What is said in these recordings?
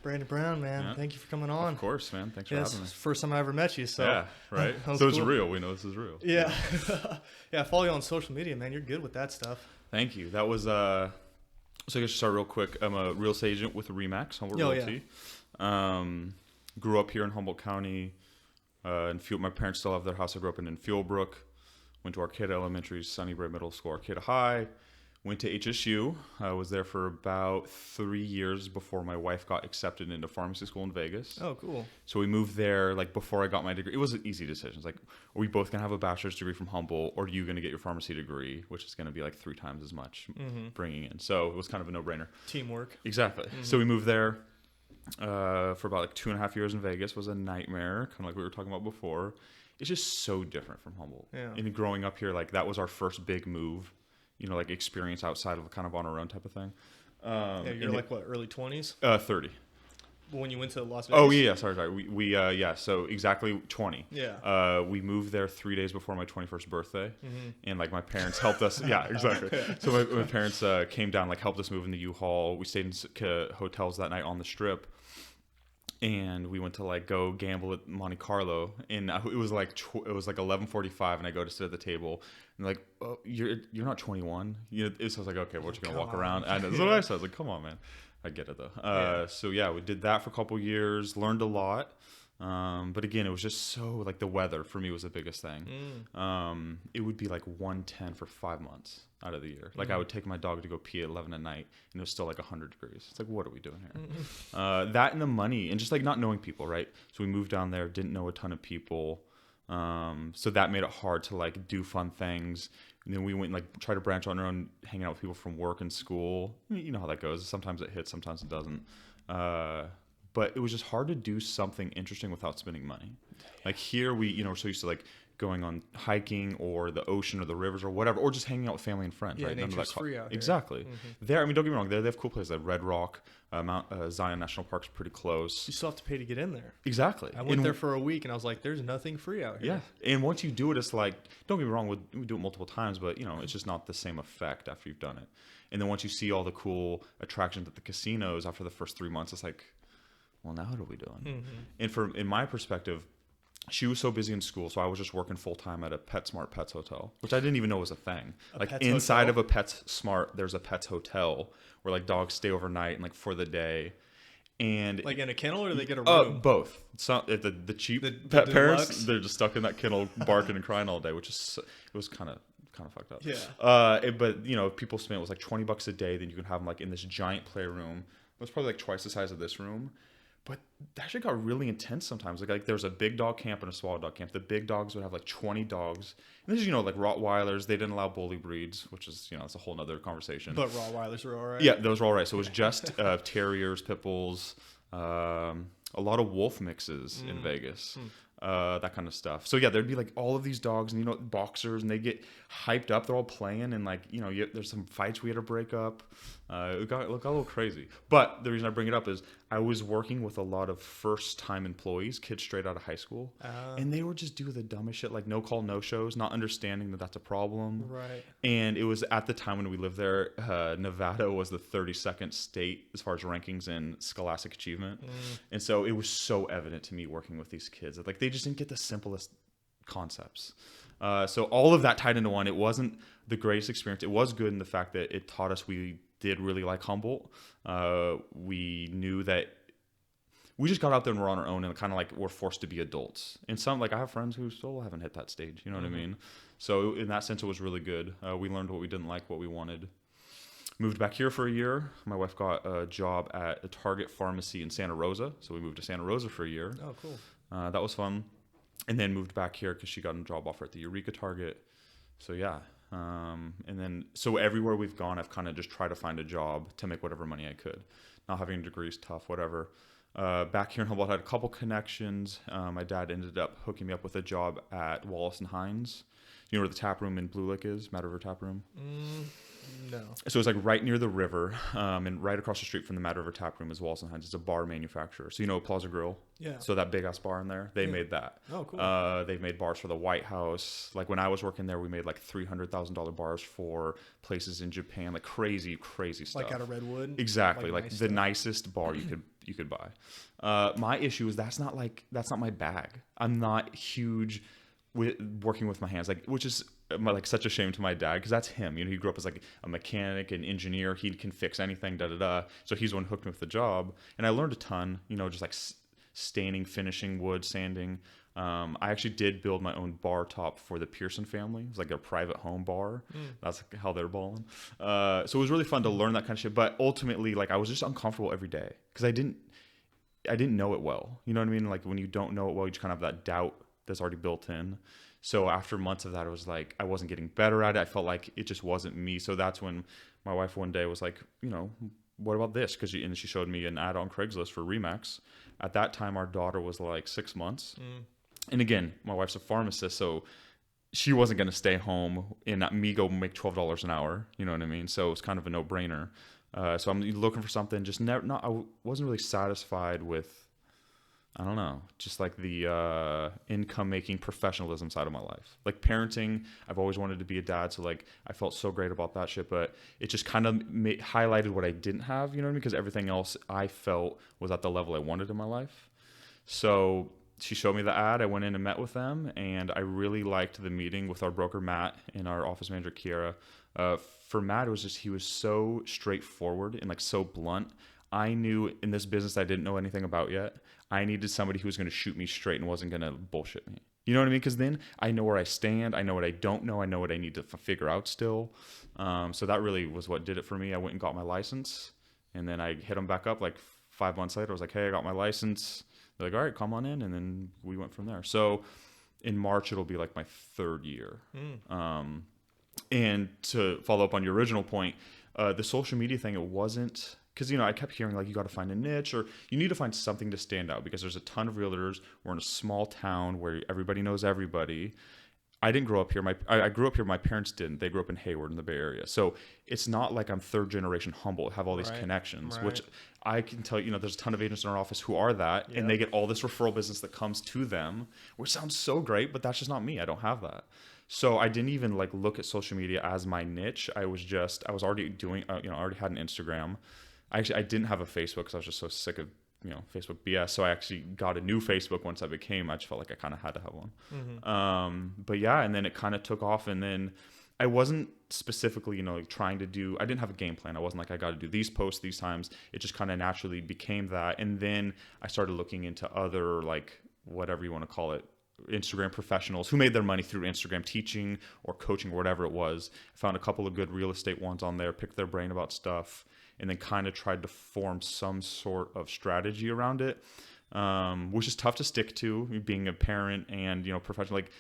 Brandon Brown, man. Yeah. Thank you for coming on. Of course, man. Thanks for Yeah, having me. it's the first time I ever met you, so Yeah, right. that was So it's cool. real. We know this is real. Yeah. Yeah, I follow you on social media, man. You're good with that stuff. Thank you. That was so I guess start real quick. I'm a real estate agent with Remax Humboldt Realty. Grew up here in Humboldt County. My parents still have their house. I grew up in Fuelbrook. Went to Arcata Elementary, Sunnybrae Middle School, Arcata High. Went to HSU. I was there for about 3 years before my wife got accepted into pharmacy school in Vegas. Oh, cool. So we moved there like before I got my degree. It was an easy decision. It's like, are we both going to have a bachelor's degree from Humboldt, or are you going to get your pharmacy degree, which is going to be like 3 times as much bringing in. So it was kind of a no-brainer. Teamwork. Exactly. So we moved there for about like 2.5 years in Vegas. It was a nightmare, kind of like we were talking about before. It's just so different from Humboldt. Yeah. And growing up here, like that was our first big move, like experience outside of kind of on our own type of thing. Yeah, you're like what, early 20s? 30. When you went to Las Vegas? Oh yeah, sorry. We so exactly 20. Yeah. We moved there 3 days before my 21st birthday, and like my parents helped us. Yeah, exactly. So my parents came down, like helped us move in the U-Haul. We stayed in hotels that night on the Strip. And we went to like go gamble at Monte Carlo, and it was like 11:45, and I go to sit at the table, and like, oh, you're not 21. So I was like, okay, we're just gonna walk around. And that's what I said. I was like, come on, man. I get it though. So yeah, we did that for a couple years, learned a lot. But again, it was just so like the weather for me was the biggest thing. It would be like 110 for 5 months out of the year. Like I would take my dog to go pee at 11 at night, and it was still like 100 degrees. It's like, what are we doing here? That and the money, and just like not knowing people, right? So we moved down there, didn't know a ton of people. So that made it hard to like do fun things. And then we went and like try to branch on our own, hanging out with people from work and school. You know how that goes. Sometimes it hits, sometimes it doesn't. But it was just hard to do something interesting without spending money. Like here, we're so used to like going on hiking or the ocean or the rivers or whatever, or just hanging out with family and friends. Yeah, right? nature's free out here. Exactly. There, I mean, don't get me wrong. They have cool places like Red Rock, Mount Zion National Park's pretty close. You still have to pay to get in there. Exactly. I went there for a week, and I was like, there's nothing free out here. Yeah, and once you do it, it's like, don't get me wrong, we do it multiple times, but it's just not the same effect after you've done it. And then once you see all the cool attractions at the casinos after the first 3 months, it's like, well, now what are we doing? And in my perspective, she was so busy in school, so I was just working full time at a PetSmart Pets Hotel, which I didn't even know was a thing. Like inside of a PetSmart, there's a Pets Hotel where like dogs stay overnight and like for the day. And like in a kennel, or do they get a room? Both. So the cheap pet parents, they're just stuck in that kennel barking and crying all day, which is it was kind of fucked up. Yeah. But people spent, it was like $20 a day. Then you can have them like in this giant playroom. It was probably like twice the size of this room. But that shit got really intense sometimes. Like there was a big dog camp and a small dog camp. The big dogs would have like 20 dogs. And this is, like Rottweilers. They didn't allow bully breeds, which is, it's a whole nother conversation. But Rottweilers were all right? Yeah, those were all right. So it was just terriers, pit bulls, a lot of wolf mixes in Vegas. That kind of stuff. So yeah, there'd be like all of these dogs and boxers, and they get hyped up. They're all playing, and like there's some fights we had to break up. It got a little crazy. But the reason I bring it up is I was working with a lot of first-time employees, kids straight out of high school, and they would just do the dumbest shit, like no call, no shows, not understanding that that's a problem. Right. And it was at the time when we lived there, Nevada was the 32nd state as far as rankings in scholastic achievement, and so it was so evident to me working with these kids that like they just didn't get the simplest concepts. So all of that tied into one. It wasn't the greatest experience. It was good in the fact that it taught us we did really like Humboldt. We knew that we just got out there and we're on our own and kind of like we're forced to be adults. And some, like I have friends who still haven't hit that stage. You know what I mean? So in that sense, it was really good. We learned what we didn't like, what we wanted. Moved back here for a year. My wife got a job at a Target pharmacy in Santa Rosa. So we moved to Santa Rosa for a year. Oh, cool. That was fun. And then moved back here because she got a job offer at the Eureka Target. So yeah. And then, so everywhere we've gone, I've kind of just tried to find a job to make whatever money I could. Not having a degree is tough, whatever. Back here in Humboldt, I had a couple connections. My dad ended up hooking me up with a job at Wallace and Hines. You know where the tap room in Blue Lake is? Mad River Tap Room? No. So it's like right near the river, and right across the street from the Mad River Tap Room is Wallace and Hines. It's a bar manufacturer. So Plaza Grill? Yeah. So that big ass bar in there, they made that. Oh, cool. They've made bars for the White House. Like when I was working there, we made like $300,000 bars for places in Japan, like crazy stuff. Like out of Redwood? Exactly. Like nice the stuff. nicest bar you could you could buy. My issue is that's not my bag. I'm not huge with working with my hands, like, which is like such a shame to my dad, because that's him. You know, he grew up as like a mechanic, an engineer. He can fix anything, da da da. So he's the one who hooked me with the job, and I learned a ton. You know, just like staining, finishing, wood, sanding. I actually did build my own bar top for the Pearson family. It was like a private home bar. That's how they're balling. So it was really fun to learn that kind of shit. But ultimately, like, I was just uncomfortable every day because I didn't know it well. You know what I mean? Like, when you don't know it well, you just kind of have that doubt that's already built in. So after months of that, it was like I wasn't getting better at it. I felt like it just wasn't me. So that's when my wife one day was like, you know, what about this? Because she showed me an ad on Craigslist for Remax. At that time, our daughter was like 6 months. And again, my wife's a pharmacist, so she wasn't going to stay home and me go make $12 an hour. You know what I mean? So it was kind of a no-brainer. So I'm looking for something. Just I wasn't really satisfied with, I don't know, just like the income-making professionalism side of my life. Like parenting, I've always wanted to be a dad, so like I felt so great about that shit, but it just kind of highlighted what I didn't have, you know what I mean? Because everything else I felt was at the level I wanted in my life. So she showed me the ad. I went in and met with them, and I really liked the meeting with our broker, Matt, and our office manager, Kiara. For Matt, it was just, he was so straightforward and like so blunt. I knew in this business I didn't know anything about yet, I needed somebody who was going to shoot me straight and wasn't going to bullshit me. You know what I mean? Because then I know where I stand. I know what I don't know. I know what I need to figure out still. So that really was what did it for me. I went and got my license, and then I hit them back up like 5 months later. I was like, hey, I got my license. They're like, all right, come on in. And then we went from there. So in March, it'll be like my 3rd year. And to follow up on your original point, the social media thing, it wasn't, because, you know, I kept hearing like, you got to find a niche, or you need to find something to stand out, because there's a ton of realtors. We're in a small town where everybody knows everybody. I didn't grow up here. I grew up here. My parents didn't. They grew up in Hayward in the Bay Area. So it's not like I'm 3rd generation Humboldt, have all these connections, which I can tell you, you know, there's a ton of agents in our office who are that, and they get all this referral business that comes to them, which sounds so great, but that's just not me. I don't have that. So I didn't even like look at social media as my niche. I was already doing, you know, I already had an Instagram. I didn't have a Facebook because I was just so sick of, you know, Facebook BS. So I actually got a new Facebook once I just felt like I kind of had to have one. But yeah, and then it kind of took off, and then I wasn't specifically, you know, like trying to do, I didn't have a game plan. I wasn't like, I got to do these posts these times. It just kind of naturally became that. And then I started looking into other, like, whatever you want to call it, Instagram professionals who made their money through Instagram teaching or coaching or whatever it was. I found a couple of good real estate ones on there, picked their brain about stuff, and then kind of tried to form some sort of strategy around it, which is tough to stick to, being a parent and, you know, professional. Like,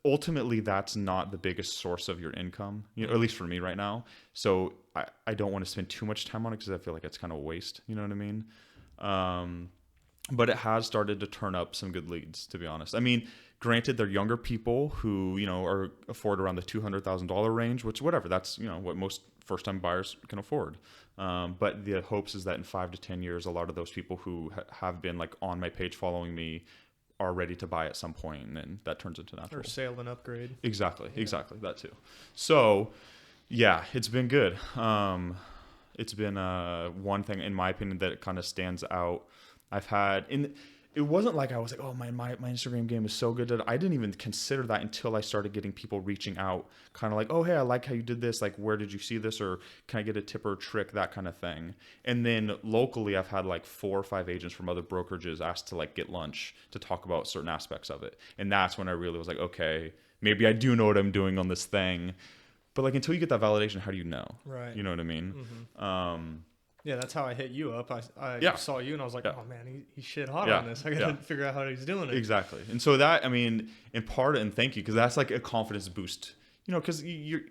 ultimately, that's not the biggest source of your income, you know, at least for me right now. So I don't want to spend too much time on it because I feel like it's kind of a waste. You know what I mean? But it has started to turn up some good leads, to be honest. I mean, granted, they're younger people who, you know, afford around the $200,000 range, which, whatever, that's, you know, what most first-time buyers can afford. But the hopes is that in 5 to 10 years, a lot of those people who have been like on my page following me are ready to buy at some point, and then that turns into natural. Or sale and upgrade. Exactly, that too. So, yeah, it's been good. It's been one thing, in my opinion, that kind of stands out. I've had, and it wasn't like I was like, oh, my Instagram game is so good. I didn't even consider that until I started getting people reaching out, kind of like, oh, hey, I like how you did this. Like, where did you see this? Or can I get a tip or a trick? That kind of thing. And then locally, I've had like 4 or 5 agents from other brokerages asked to like get lunch to talk about certain aspects of it. And that's when I really was like, okay, maybe I do know what I'm doing on this thing. But like, until you get that validation, how do you know? Right. You know what I mean? Yeah, that's how I hit you up. I saw you and I was like, oh man, he's shit hot on this. I got to figure out how he's doing it. Exactly. And so that, I mean, in part, and thank you, because that's like a confidence boost, you know, because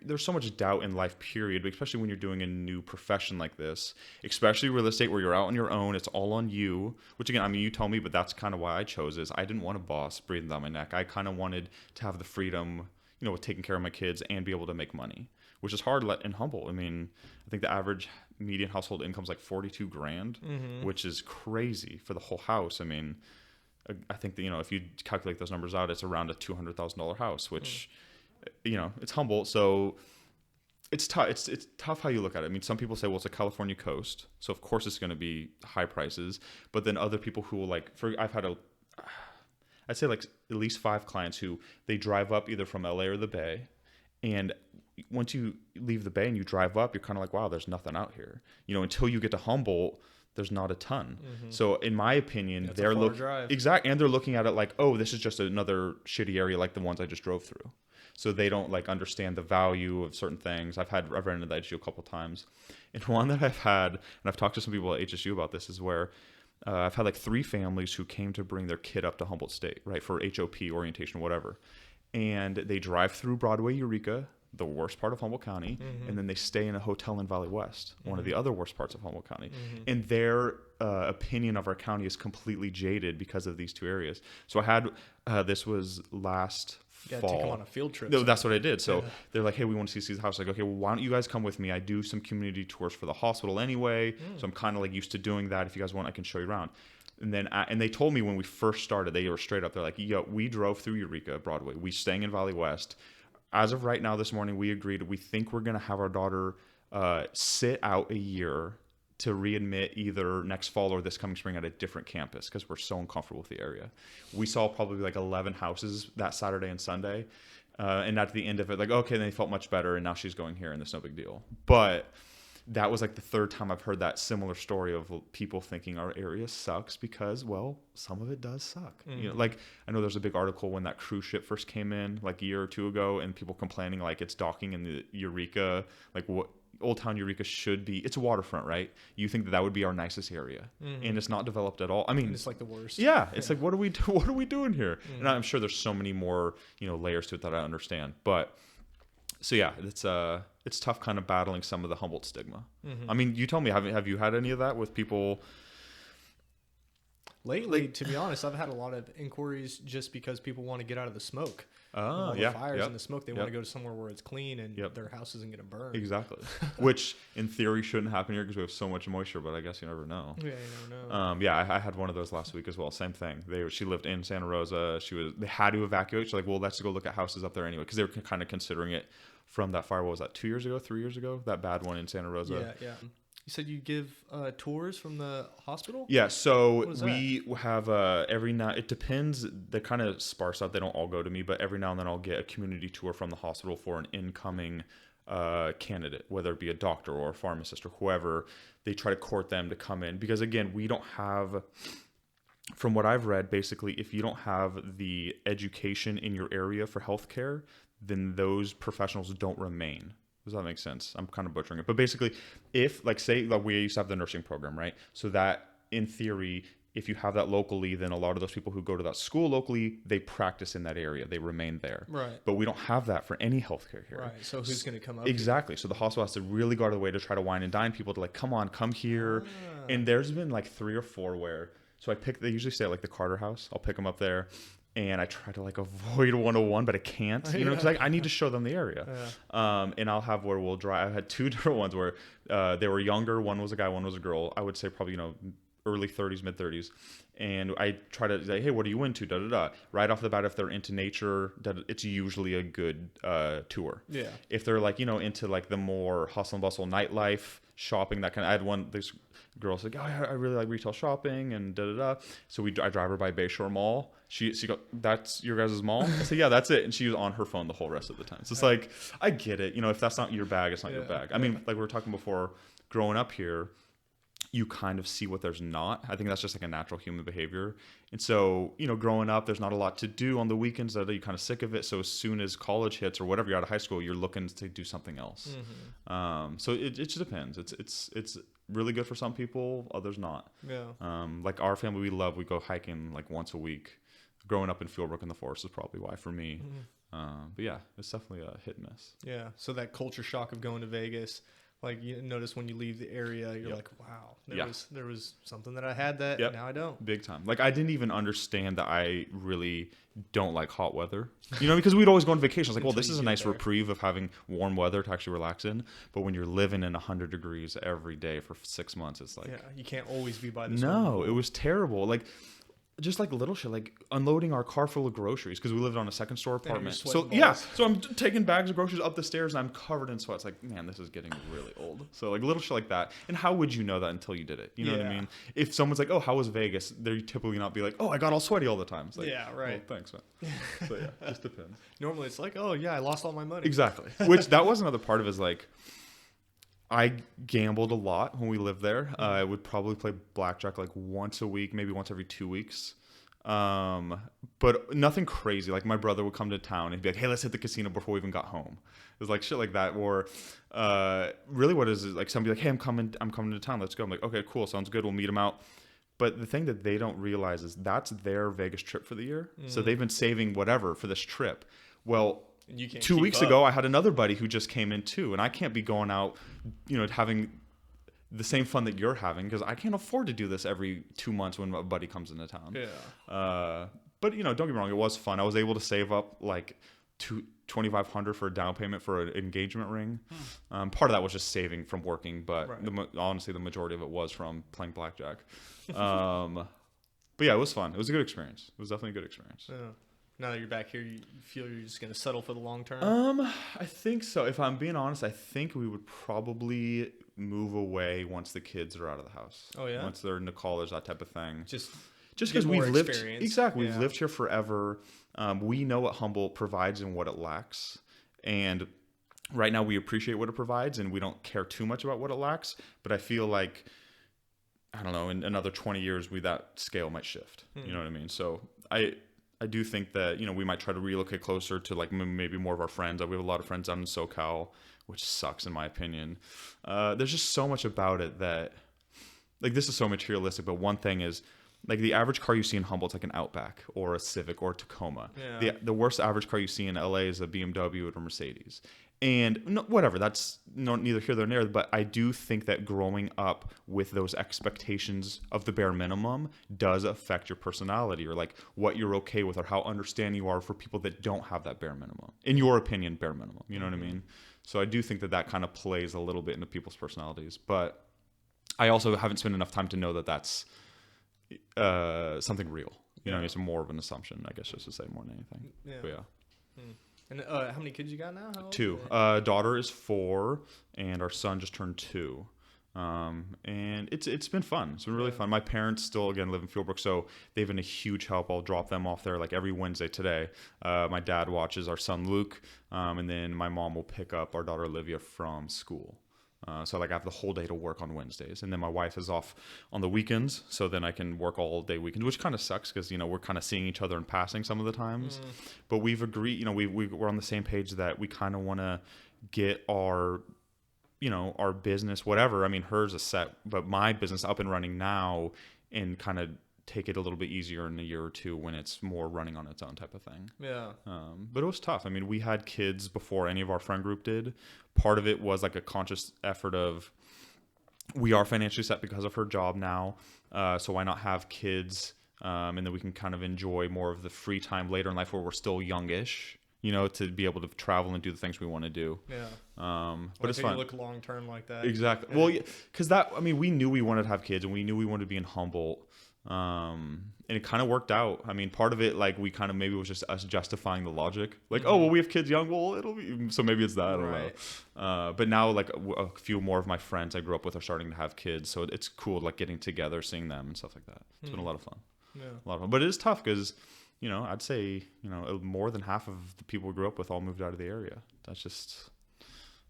there's so much doubt in life, period, but especially when you're doing a new profession like this, especially real estate where you're out on your own, it's all on you, which again, I mean, you told me, but that's kind of why I chose is I didn't want a boss breathing down my neck. I kind of wanted to have the freedom, you know, with taking care of my kids and be able to make money, which is hard in Humboldt. I mean, I think the average median household income is like $42,000, which is crazy for the whole house. I mean, I think that, you know, if you calculate those numbers out, it's around a $200,000 house, which, you know, it's Humboldt. So It's tough. It's tough how you look at it. I mean, some people say, well, it's a California coast, so of course it's going to be high prices. But then other people who will like, I'd say like at least 5 clients who they drive up either from LA or the Bay, and once you leave the Bay and you drive up, you're kind of like, wow, there's nothing out here. You know, until you get to Humboldt, there's not a ton. So in my opinion, they're looking exactly, and they're looking at it like, oh, this is just another shitty area like the ones I just drove through. So they don't like understand the value of certain things. I've run into that issue a couple of times. And one that I've had, and I've talked to some people at HSU about this, is where I've had like 3 families who came to bring their kid up to Humboldt State, right, for HOP orientation, whatever. And they drive through Broadway, Eureka, the worst part of Humboldt County, and then they stay in a hotel in Valley West, one of the other worst parts of Humboldt County. And their opinion of our county is completely jaded because of these 2 areas. So I had, this was last fall. Take them on a field trip. No, that's what I did. So they're like, hey, we want to see the house. Like, okay, well, why don't you guys come with me? I do some community tours for the hospital anyway. So I'm kind of like used to doing that. If you guys want, I can show you around. And then, and they told me when we first started, they were straight up. They're like, yo, we drove through Eureka, Broadway. We staying in Valley West. As of right now, this morning, we agreed. We think we're going to have our daughter sit out a year to readmit either next fall or this coming spring at a different campus because we're so uncomfortable with the area. We saw probably like 11 houses that Saturday and Sunday. And at the end of it, like, okay, then they felt much better. And now she's going here and it's no big deal. But that was like the 3rd time I've heard that similar story of people thinking our area sucks because, well, some of it does suck. You know, like I know there's a big article when that cruise ship first came in like a year or 2 ago and people complaining like it's docking in the Eureka, like what Old Town Eureka should be. It's a waterfront, right? You think that would be our nicest area, and it's not developed at all. I mean, and it's like the worst. Yeah, it's like what are we doing here? And I'm sure there's so many more layers to it that I understand. But so yeah, it's tough kind of battling some of the Humboldt stigma. I mean, you tell me, have you had any of that with people? Lately, to be honest, I've had a lot of inquiries just because people want to get out of the smoke. Oh, the fires and the smoke. They want to go to somewhere where it's clean and their house isn't going to burn. Exactly. Which in theory shouldn't happen here because we have so much moisture, but I guess you never know. Yeah, you never know. I had one of those last week as well. Same thing. She lived in Santa Rosa. They had to evacuate. She's like, well, let's go look at houses up there anyway because they were kind of considering it from that fire. What was that? 2 years ago, 3 years ago? That bad one in Santa Rosa. Yeah. You said you give tours from the hospital? Yeah, so we have every night. It depends. They're kind of sparse out. They don't all go to me, but every now and then I'll get a community tour from the hospital for an incoming candidate, whether it be a doctor or a pharmacist or whoever. They try to court them to come in because, again, we don't have. From what I've read, basically, if you don't have the education in your area for healthcare, then those professionals don't remain. Does that make sense? I'm kind of butchering it. But basically, if, like, say, like we used to have the nursing program, right? So that, in theory, if you have that locally, then a lot of those people who go to that school locally, they practice in that area. They remain there. Right. But we don't have that for any healthcare here. Right. So who's going to come up Exactly. Here? So the hospital has to really go out of the way to try to wine and dine people to, like, come here. And there's been, like, 3 or 4 where... So they usually stay at, like, the Carter House. I'll pick them up there. And I try to, like, avoid 101, but I can't, because I need to show them the area. Yeah. And I'll have where we'll drive. I had 2 different ones where they were younger. One was a guy, one was a girl. I would say probably, early 30s, mid 30s. And I try to say, hey, what are you into? Da, da, da. Right off the bat, if they're into nature, it's usually a good tour. Yeah. If they're, like, into, like, the more hustle and bustle nightlife, shopping, that kind of... I had this girl said, oh, I really like retail shopping and da, da, da. So I drive her by Bayshore Mall. She go, that's your guys' mall? I said, yeah, that's it. And she was on her phone the whole rest of the time. So it's like, I get it. If that's not your bag, it's not your bag. I mean, like we were talking before, growing up here, you kind of see what there's not. I think that's just like a natural human behavior. And so, growing up, there's not a lot to do on the weekends. That you're kind of sick of it. So as soon as college hits or whatever, you're out of high school, you're looking to do something else. So it just depends. It's really good for some people, others not. Yeah. Like our family, we go hiking like once a week. Growing up in Fieldbrook in the forest is probably why for me. But yeah, it's definitely a hit and miss. Yeah. So that culture shock of going to Vegas, like you notice when you leave the area, you're like, wow, there was something that I had that now I don't. Big time. Like I didn't even understand that I really don't like hot weather, because we'd always go on vacation. I was like, well, this is a nice reprieve of having warm weather to actually relax in. But when you're living in 100 degrees every day for 6 months, it's like, you can't always be by the No, it was terrible. Like, just like little shit, like unloading our car full of groceries because we lived on a second story apartment. So balls. so I'm taking bags of groceries up the stairs and I'm covered in sweat. It's like, man, this is getting really old. So like little shit like that. And how would you know that until you did it? You know what I mean? If someone's like, oh, how was Vegas? They're typically not be like, oh, I got all sweaty all the time. It's like, yeah, right. Well, thanks, man. So yeah, it just depends. Normally it's like, oh yeah, I lost all my money. Exactly. Which that was another part of it, is like, I gambled a lot when we lived there. I would probably play blackjack like once a week, maybe once every 2 weeks. But nothing crazy. Like my brother would come to town and he'd be like, hey, let's hit the casino before we even got home. It was like shit like that. Or really what is like somebody like, hey, I'm coming to town. Let's go. I'm like, okay, cool. Sounds good. We'll meet them out. But the thing that they don't realize is that's their Vegas trip for the year. So they've been saving whatever for this trip. Well, 2 weeks ago, I had another buddy who just came in too. And I can't be going out, having the same fun that you're having because I can't afford to do this every 2 months when a buddy comes into town. Yeah. But don't get me wrong, it was fun. I was able to save up like $2,500 for a down payment for an engagement ring. Part of that was just saving from working, but honestly, the majority of it was from playing blackjack. But yeah, it was fun. It was a good experience. It was definitely a good experience. Yeah. Now that you're back here, you feel you're just going to settle for the long term? I think so. If I'm being honest, I think we would probably move away once the kids are out of the house. Oh yeah. Once they're into college, that type of thing. Just because we've lived experience. We've lived here forever. We know what Humboldt provides and what it lacks, and right now we appreciate what it provides, and we don't care too much about what it lacks. But I feel like, I don't know, in another 20 years, that scale might shift. You know what I mean? So I do think that we might try to relocate closer to like maybe more of our friends. We have a lot of friends down in SoCal, which sucks in my opinion. There's just so much about it that, like, this is so materialistic. But one thing is, like, the average car you see in Humboldt's like an Outback or a Civic or a Tacoma. Yeah. The worst average car you see in LA is a BMW or a Mercedes. And whatever, that's neither here nor there. But I do think that growing up with those expectations of the bare minimum does affect your personality, or like what you're okay with, or how understanding you are for people that don't have that bare minimum. In your opinion, bare minimum. You know what I mean? So I do think that kind of plays a little bit into people's personalities. But I also haven't spent enough time to know that that's something real. It's more of an assumption, I guess, just to say more than anything. Yeah. But yeah. And how many kids you got now? How old 2. Daughter is 4, and our son just turned 2. And it's been fun. It's been really fun. My parents still, again, live in Fieldbrook, so they've been a huge help. I'll drop them off there like every Wednesday today. My dad watches our son Luke, and then my mom will pick up our daughter Olivia from school. So like I have the whole day to work on Wednesdays, and then my wife is off on the weekends, so then I can work all day weekends, which kind of sucks because we're kind of seeing each other in passing some of the times. But we've agreed, we're on the same page that we kind of want to get our business, whatever. I mean, hers is set, but my business up and running now, and kind of take it a little bit easier in a year or two when it's more running on its own type of thing. Yeah. But it was tough. I mean, we had kids before any of our friend group did. Part of it was like a conscious effort of, we are financially set because of her job now. So why not have kids? And then we can kind of enjoy more of the free time later in life where we're still youngish, to be able to travel and do the things we want to do. Yeah. But it's fun. You look long term like that. Exactly. Yeah. Well, because we knew we wanted to have kids, and we knew we wanted to be in Humboldt. And it kind of worked out. I mean, part of it, like, we kind of maybe was just us justifying the logic. Like, oh, well, we have kids young. Well, it'll be, so maybe it's that. I don't know. But now, like, a few more of my friends I grew up with are starting to have kids. So it's cool, like, getting together, seeing them and stuff like that. It's been a lot of fun. Yeah. A lot of fun. But it is tough because, I'd say, more than half of the people we grew up with all moved out of the area. That's just,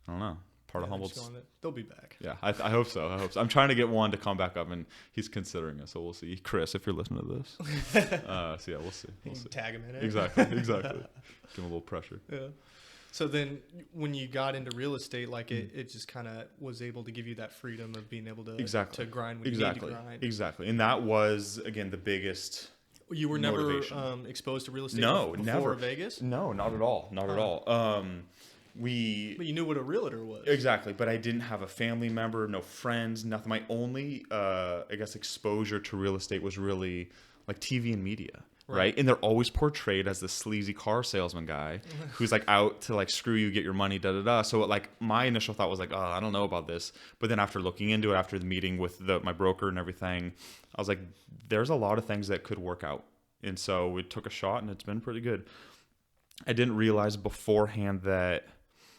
I don't know. Part of Humboldt's. They'll be back. Yeah, I hope so. I'm trying to get one to come back up, and he's considering it, so we'll see. Chris, if you're listening to this. So yeah, we'll see. Tag him in it. Exactly. Give him a little pressure. Yeah. So then when you got into real estate, like it just kind of was able to give you that freedom of being able to grind when you need to grind. Exactly. And that was, again, the biggest You were motivation. Never exposed to real estate before never. Vegas? No, not at all. Not at all. But you knew what a realtor was. Exactly, but I didn't have a family member, no friends, nothing. My only, exposure to real estate was really like TV and media. right? And they're always portrayed as the sleazy car salesman guy who's like out to like screw you, get your money, da da da. So like my initial thought was like, oh, I don't know about this. But then after looking into it, after the meeting with my broker and everything, I was like, there's a lot of things that could work out. And so we took a shot, and it's been pretty good. I didn't realize beforehand that,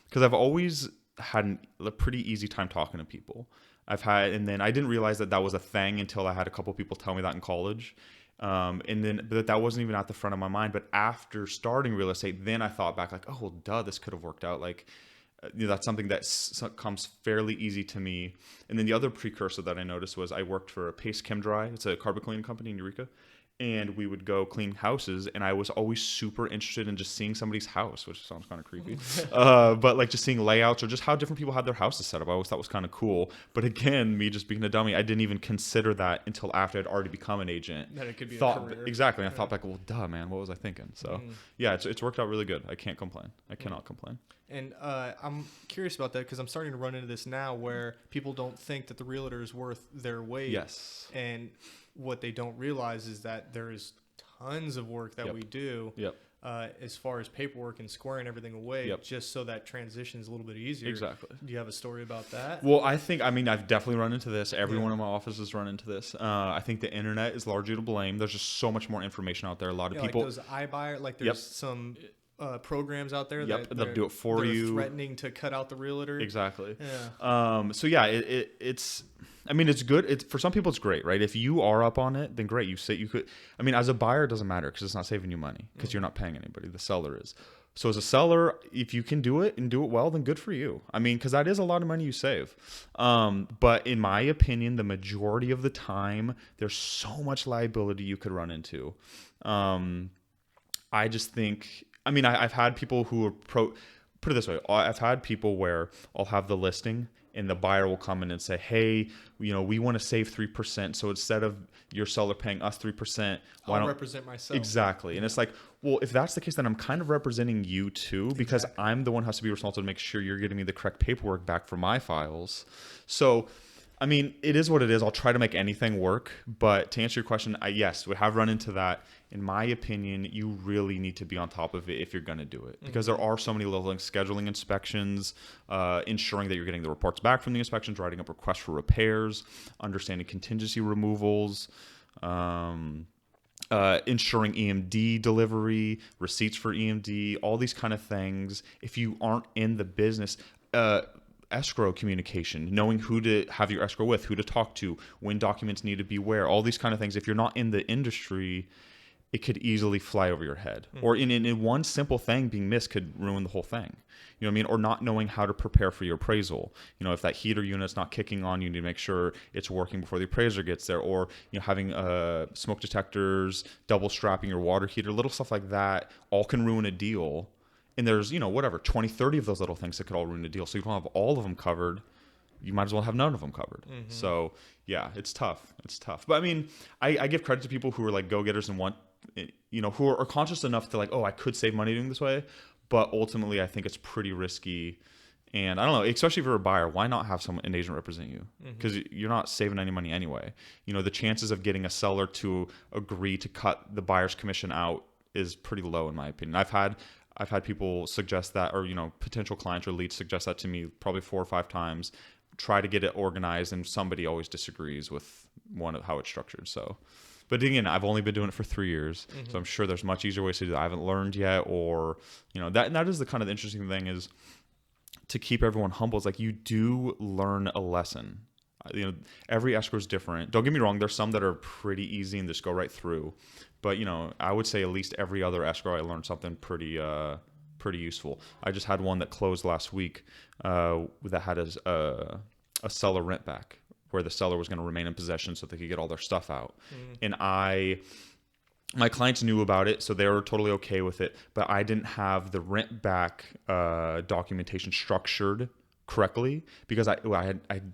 because I've always had a pretty easy time talking to people. And then I didn't realize that was a thing until I had a couple people tell me that in college. But that wasn't even at the front of my mind. But after starting real estate, then I thought back like, oh, well, duh, this could have worked out. Like, that's something that comes fairly easy to me. And then the other precursor that I noticed was I worked for Pace Chem Dry. It's a carpet cleaning company in Eureka. And we would go clean houses, and I was always super interested in just seeing somebody's house, which sounds kind of creepy. But like just seeing layouts or just how different people had their houses set up. I always thought was kind of cool. But again, me just being a dummy, I didn't even consider that until after I'd already become an agent. That it could be a career. Exactly. And I thought back, well, duh, man, what was I thinking? So yeah, it's worked out really good. I can't complain. I cannot complain. And I'm curious about that because I'm starting to run into this now where people don't think that the realtor is worth their weight. Yes. And what they don't realize is that there is tons of work that we do as far as paperwork and squaring everything away just so that transition is a little bit easier. Exactly. Do you have a story about that? Well, I've definitely run into this. Everyone in my office has run into this. I think the internet is largely to blame. There's just so much more information out there. A lot of people. Like those iBuyer, like there's some programs out there that they'll do it for you. Threatening to cut out the realtor. Exactly. Yeah. So yeah, it's. I mean, it's good. It's for some people, it's great, right? If you are up on it, then great. You could. I mean, as a buyer, it doesn't matter because it's not saving you money because you're not paying anybody. The seller is. So as a seller, if you can do it and do it well, then good for you. I mean, because that is a lot of money you save. But in my opinion, the majority of the time, there's so much liability you could run into. I just think. I mean, I've had people who are put it this way. I've had people where I'll have the listing and the buyer will come in and say, hey, we want to save 3%. So instead of your seller paying us 3%, I'll represent myself. Exactly. And it's like, well, if that's the case, then I'm kind of representing you too, because I'm the one who has to be responsible to make sure you're getting me the correct paperwork back for my files. So, I mean, it is what it is. I'll try to make anything work. But to answer your question, yes, we have run into that. In my opinion, you really need to be on top of it if you're going to do it. Because there are so many little things, scheduling inspections, ensuring that you're getting the reports back from the inspections, writing up requests for repairs, understanding contingency removals, ensuring EMD delivery, receipts for EMD, all these kind of things. If you aren't in the business, escrow communication, knowing who to have your escrow with, who to talk to, when documents need to be where, all these kind of things. If you're not in the industry, it could easily fly over your head. Or in one simple thing being missed could ruin the whole thing. You know what I mean? Or not knowing how to prepare for your appraisal. If that heater unit's not kicking on, you need to make sure it's working before the appraiser gets there. Or having smoke detectors, double strapping your water heater, little stuff like that, all can ruin a deal. And there's, 20, 30 of those little things that could all ruin a deal. So you don't have all of them covered. You might as well have none of them covered. So yeah, it's tough. But I mean, I give credit to people who are like go-getters and want, who are conscious enough to like, oh, I could save money doing this way. But ultimately, I think it's pretty risky. And I don't know, especially if you're a buyer, why not have an agent represent you? Because you're not saving any money anyway. The chances of getting a seller to agree to cut the buyer's commission out is pretty low, in my opinion. I've had people suggest that, or potential clients or leads suggest that to me probably 4 or 5 times. Try to get it organized, and somebody always disagrees with how it's structured. So, but again, I've only been doing it for 3 years, so I'm sure there's much easier ways to do that I haven't learned yet, or that is the kind of interesting thing is to keep everyone humble. It's like you do learn a lesson. Every escrow is different. Don't get me wrong. There's some that are pretty easy and just go right through. But, I would say at least every other escrow I learned something pretty useful. I just had one that closed last week that had a seller rent back, where the seller was going to remain in possession so they could get all their stuff out. And my clients knew about it, so they were totally okay with it. But I didn't have the rent back documentation structured correctly because I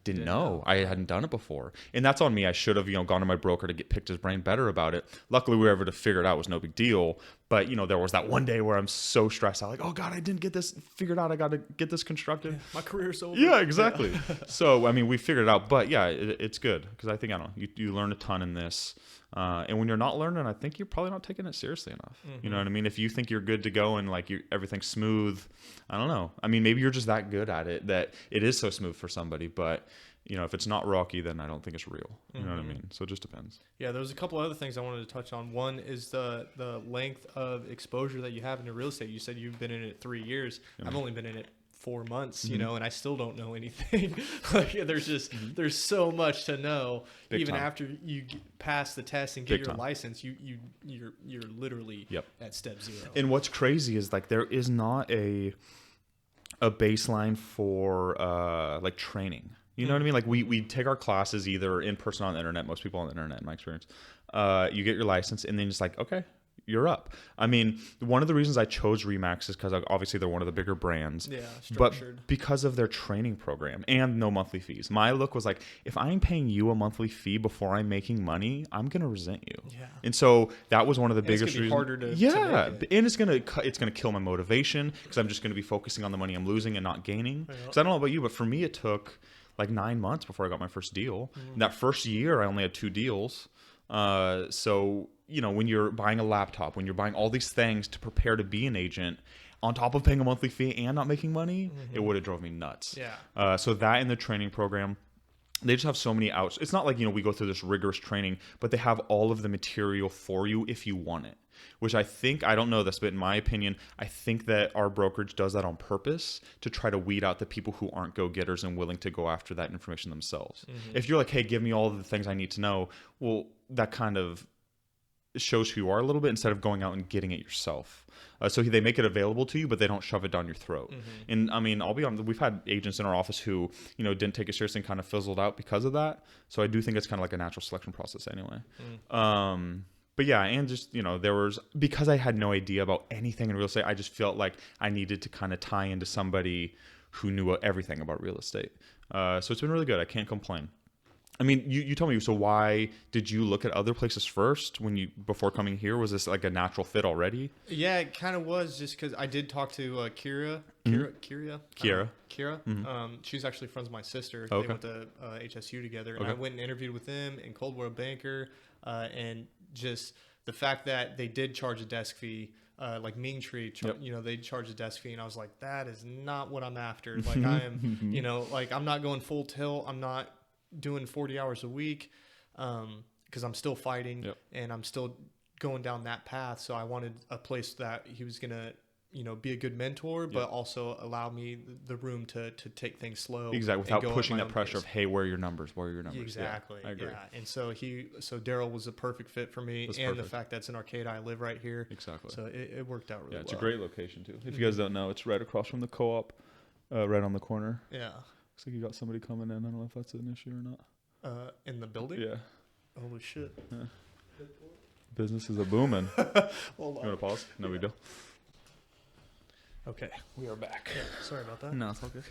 didn't know. I hadn't done it before, and that's on me. I should have gone to my broker to picked his brain better about it. Luckily, we were able to figure it out. It was no big deal. But, there was that one day where I'm so stressed out, like, oh God, I didn't get this figured out. I got to get this constructed. Yeah, my career's over. Yeah, exactly. So, I mean, we figured it out, but yeah, it's good because I think, I don't know, you learn a ton in this. And when you're not learning, I think you're probably not taking it seriously enough. You know what I mean? If you think you're good to go and like everything's smooth, I don't know. I mean, maybe you're just that good at it that it is so smooth for somebody, but if it's not rocky, then I don't think it's real. You know what I mean? So it just depends. Yeah, there's a couple other things I wanted to touch on. One is the length of exposure that you have into real estate. You said you've been in it 3 years. Yeah. I've only been in it 4 months, and I still don't know anything. Like there's so much to know. Big even time. After you pass the test and get your license, you're literally at step 0. And what's crazy is like there is not a baseline for like training. You know what I mean? Like we take our classes either in person or on the internet. Most people on the internet, in my experience. You get your license, and then it's like, okay, you're up. I mean, one of the reasons I chose Remax is because obviously they're one of the bigger brands. Yeah, structured. But because of their training program and no monthly fees. My look was like, if I'm paying you a monthly fee before I'm making money, I'm gonna resent you. Yeah. And so that was one of the biggest reasons. Harder to make it. And it's gonna kill my motivation because I'm just gonna be focusing on the money I'm losing and not gaining. Because I don't know about you, but for me it took like 9 months before I got my first deal. That first year, I only had 2 deals. So, when you're buying a laptop, when you're buying all these things to prepare to be an agent, on top of paying a monthly fee and not making money, it would have drove me nuts. Yeah. So that in the training program, they just have so many outs. It's not like, we go through this rigorous training, but they have all of the material for you if you want it. Which I don't know this, but in my opinion, I think that our brokerage does that on purpose to try to weed out the people who aren't go-getters and willing to go after that information themselves. If you're like, hey, give me all of the things I need to know, well, that kind of shows who you are a little bit instead of going out and getting it yourself. So they make it available to you, but they don't shove it down your throat. And I mean, I'll be honest, we've had agents in our office who, didn't take it seriously and kind of fizzled out because of that. So I do think it's kind of like a natural selection process anyway. But yeah, and just, because I had no idea about anything in real estate, I just felt like I needed to kind of tie into somebody who knew everything about real estate. So it's been really good. I can't complain. I mean, you told me, so why did you look at other places first before coming here? Was this like a natural fit already? Yeah, it kind of was just because I did talk to Kira. She's actually friends with my sister. Okay. They went to HSU together. And I went and interviewed with them in Coldwell Banker. And just the fact that they did charge a desk fee, like Mean Tree, they charge a desk fee. And I was like, that is not what I'm after. Like I am, like I'm not going full tilt. I'm not doing 40 hours a week because I'm still fighting and I'm still going down that path. So I wanted a place that he was going to, be a good mentor, but also allow me the room to take things slow. Exactly. Without pushing that pressure of, hey, where are your numbers? Exactly. Yeah, I agree. Yeah. And so Daryl was a perfect fit for me. And the fact that it's in Arcata, I live right here. Exactly. So it worked out really well. Yeah, it's a great location too. If you guys don't know, it's right across from the co-op, right on the corner. Yeah. Looks like you got somebody coming in. I don't know if that's an issue or not. In the building? Yeah. Holy shit. Yeah. Business is a booming. Hold on. You want to pause? No, we do. Okay, we are back. Yeah, sorry about that. No, it's all good.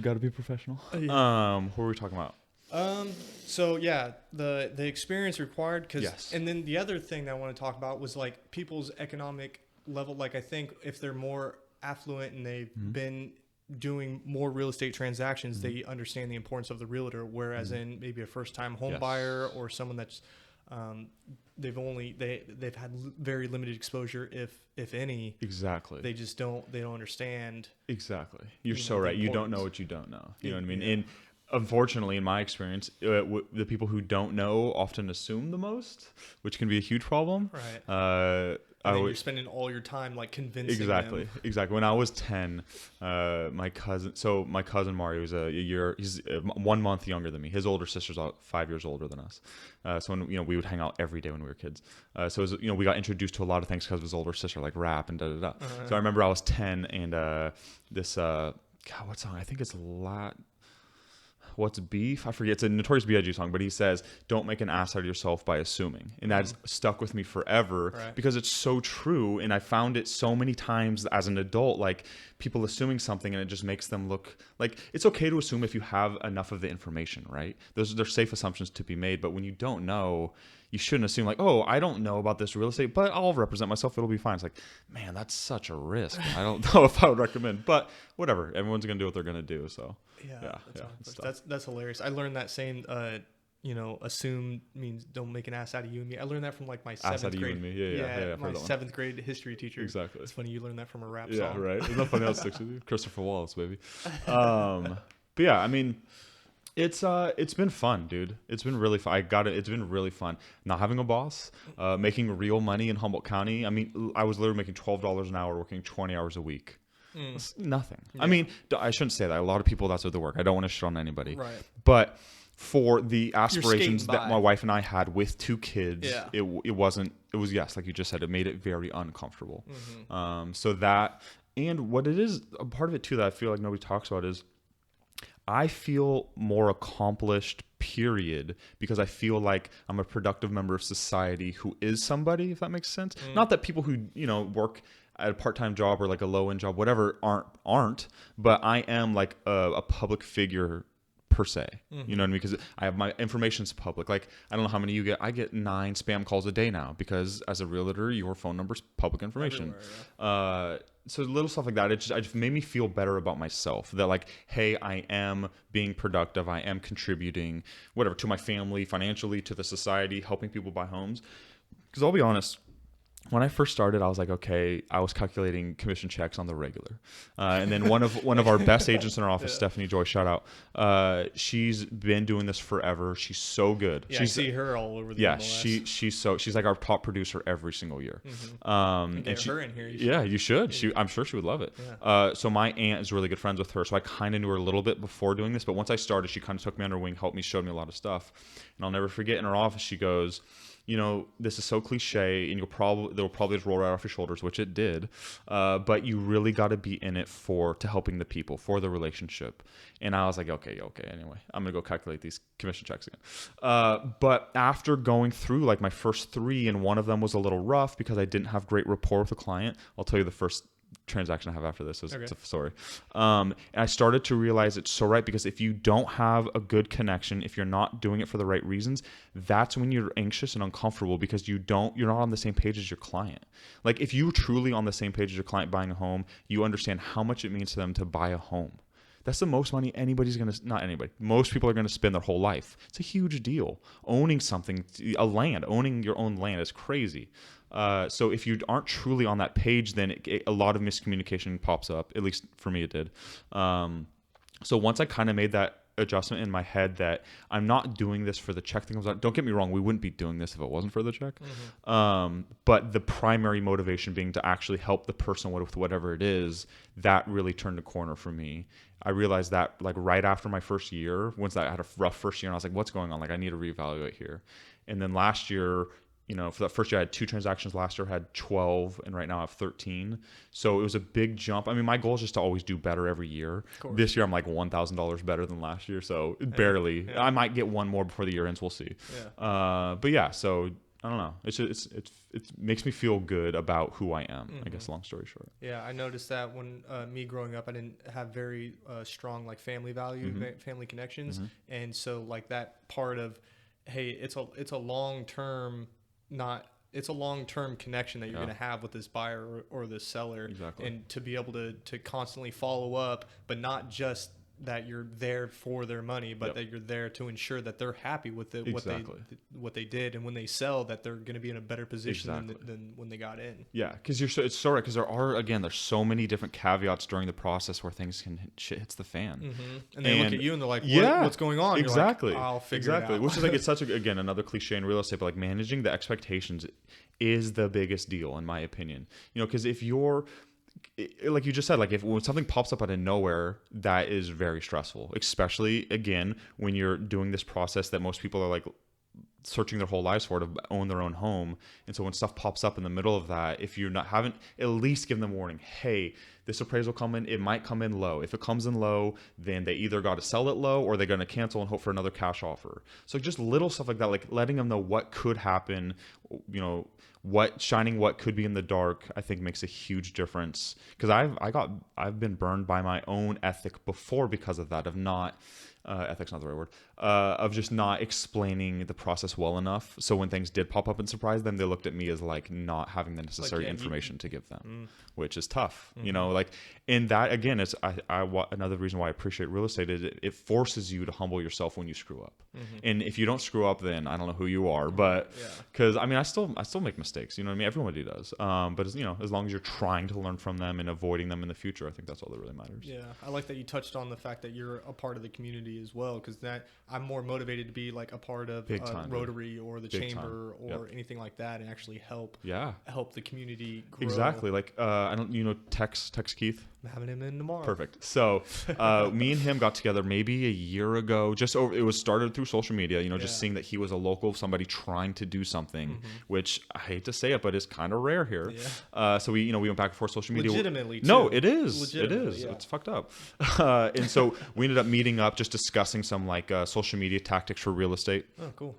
gotta be professional. What were we talking about? So yeah, the experience required, and then the other thing that I want to talk about was like people's economic level. Like I think if they're more affluent and they've been doing more real estate transactions, they understand the importance of the realtor. Whereas in maybe a first time home buyer or someone that's they've had very limited exposure, if any. Exactly. They just don't understand. Exactly. You're so right. You don't know what you don't know. You know what I mean? And unfortunately, in my experience, the people who don't know often assume the most, which can be a huge problem. Right. And then you're spending all your time like convincing them. Exactly. When I was 10, my cousin Mario was he's 1 month younger than me. His older sister's 5 years older than us. So when, we would hang out every day when we were kids. So it was, we got introduced to a lot of things because of his older sister, like rap and da-da-da. So I remember I was 10 and this, what song? I think it's What's Beef? I forget. It's a Notorious B.I.G. song, but he says, don't make an ass out of yourself by assuming. And that's stuck with me forever because it's so true. And I found it so many times as an adult, like people assuming something and it just makes them look like it's okay to assume if you have enough of the information, right? They're safe assumptions to be made. But when you don't know, you shouldn't assume like, oh, I don't know about this real estate, but I'll represent myself. It'll be fine. It's like, man, that's such a risk. I don't know if I would recommend, but whatever. Everyone's going to do what they're going to do. So that's hilarious. I learned that same, assume means don't make an ass out of you and me. I learned that from like my seventh grade. You and me. Yeah, my seventh grade history teacher. Exactly. It's funny you learned that from a rap song. Yeah, right. Isn't that funny how it sticks with you? Christopher Wallace, baby. But yeah, I mean, it's been fun, dude. It's been really fun. It's been really fun not having a boss, making real money in Humboldt County. I mean, I was literally making $12 an hour, working 20 hours a week. It's nothing. Yeah. I mean, I shouldn't say that. A lot of people, that's what they work. I don't want to shit on anybody. Right. But for the aspirations that my wife and I had with 2 kids, it was, yes, like you just said, it made it very uncomfortable. So that, and what it is, a part of it too that I feel like nobody talks about is I feel more accomplished, period, because I feel like I'm a productive member of society who is somebody, if that makes sense. Not that people who, work at a part-time job or like a low-end job, whatever, aren't, but I am like a public figure per se. You know what I mean? Because I have my information's public. Like, I don't know how many you get. I get 9 spam calls a day now because as a realtor, your phone number's public information. So little stuff like that. It just made me feel better about myself that like, hey, I am being productive. I am contributing whatever to my family, financially, to the society, helping people buy homes. Because I'll be honest, when I first started, I was like, okay, I was calculating commission checks on the regular. And then one of our best agents in our office, Stephanie Joy, shout out. She's been doing this forever. She's so good. Yeah, I see her all over the MLS. She's like our top producer every single year. Get her in here. You should. I'm sure she would love it. Yeah. So my aunt is really good friends with her. So I kind of knew her a little bit before doing this. But once I started, she kind of took me under her wing, helped me, showed me a lot of stuff. And I'll never forget in her office, she goes, this is so cliche, and they'll probably just roll right off your shoulders, which it did. But you really got to be in it to helping the people, for the relationship. And I was like, okay. Anyway, I'm gonna go calculate these commission checks again. But after going through like my first 3, and one of them was a little rough because I didn't have great rapport with the client. I'll tell you the first transaction I have after this is it's a story. And I started to realize it's so right, because if you don't have a good connection, if you're not doing it for the right reasons, that's when you're anxious and uncomfortable, because you're not on the same page as your client. Like, if you're truly on the same page as your client buying a home, you understand how much it means to them to buy a home. That's the most money most people are going to spend their whole life. It's a huge deal. Owning something, owning your own land is crazy. So if you aren't truly on that page, then a lot of miscommunication pops up. At least for me, it did. So once I kind of made that adjustment in my head that I'm not doing this for the check thing. Don't get me wrong, we wouldn't be doing this if it wasn't for the check. But the primary motivation being to actually help the person with whatever it is, that really turned a corner for me. I realized that like right after my first year, once I had a rough first year, and I was like, what's going on? Like, I need to reevaluate here. And then last year, for that first year, I had 2 transactions. Last year I had 12, and right now I have 13. So it was a big jump. I mean, my goal is just to always do better every year. This year I'm like $1,000 better than last year, so barely. Yeah. I might get one more before the year ends. We'll see. Yeah. But yeah, so I don't know. It makes me feel good about who I am. I guess, long story short. Yeah, I noticed that when me growing up, I didn't have very strong like family value, family connections, and so like that part of, hey, it's a long term. It's a long-term connection that you're going to have with this buyer or this seller. Exactly. And to be able to constantly follow up, but not just that you're there for their money, but that you're there to ensure that they're happy with what they did, and when they sell, that they're going to be in a better position than when they got in. Yeah, because it's so right, because there's so many different caveats during the process where things shit hits the fan, and they look at you and they're like, what's going on? Exactly. You're like, I'll figure it out. Which is like, it's such another cliche in real estate, but like managing the expectations is the biggest deal in my opinion. Because if you're like you just said, like when something pops up out of nowhere, that is very stressful, especially again when you're doing this process that most people are like searching their whole lives for, to own their own home. And so when stuff pops up in the middle of that, if you haven't at least given them warning, hey, this appraisal come in, it might come in low. If it comes in low, then they either got to sell it low or they're going to cancel and hope for another cash offer. So just little stuff like that, like letting them know what could happen, what could be in the dark, I think makes a huge difference. Because I've been burned by my own ethic before because of that, of not ethic's not the right word, of just not explaining the process well enough. So when things did pop up and surprise them, they looked at me as like not having the necessary information to give them, which is tough. Like, and that again is another reason why I appreciate real estate is it forces you to humble yourself when you screw up. And if you don't screw up, then I don't know who you are, but because I mean, I still make mistakes, you know what I mean? Everybody does. But as long as you're trying to learn from them and avoiding them in the future, I think that's all that really matters. Yeah. I like that you touched on the fact that you're a part of the community as well, because that I'm more motivated to be like a part of Rotary or the Chamber or anything like that, and actually help the community grow. Exactly. Like I don't Tex Keith. I'm having him in tomorrow. Perfect. So me and him got together maybe a year ago. It was started through social media, just seeing that he was a local, somebody trying to do something, which I hate to say it, but it's kind of rare here. So we went back and forth social media. Legitimately, too. No, it is. It is. Yeah. It's fucked up. And so we ended up meeting up, just discussing some like social media tactics for real estate. Oh, cool.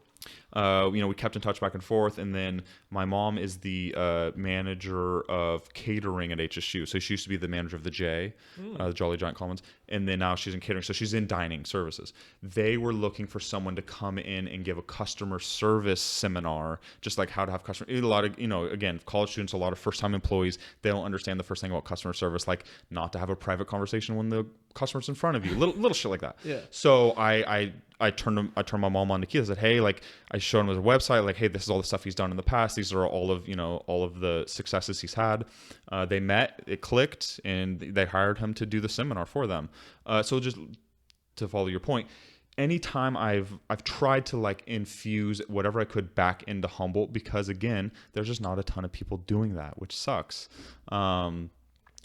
We kept in touch back and forth, and then my mom is the manager of catering at HSU. So she used to be the manager of the J, the Jolly Giant Commons, and then now she's in catering. So she's in dining services. They were looking for someone to come in and give a customer service seminar, just like how to have customer. A lot of again, college students, a lot of first-time employees, they don't understand the first thing about customer service, like not to have a private conversation when the customer's in front of you, little shit like that. Yeah. So I turned my mom on to Keith. I said, hey, like I showed him his website, like, hey, this is all the stuff he's done in the past. These are all of the successes he's had. They met, it clicked, and they hired him to do the seminar for them. So just to follow your point, anytime I've tried to like infuse whatever I could back into Humboldt, because again, there's just not a ton of people doing that, which sucks.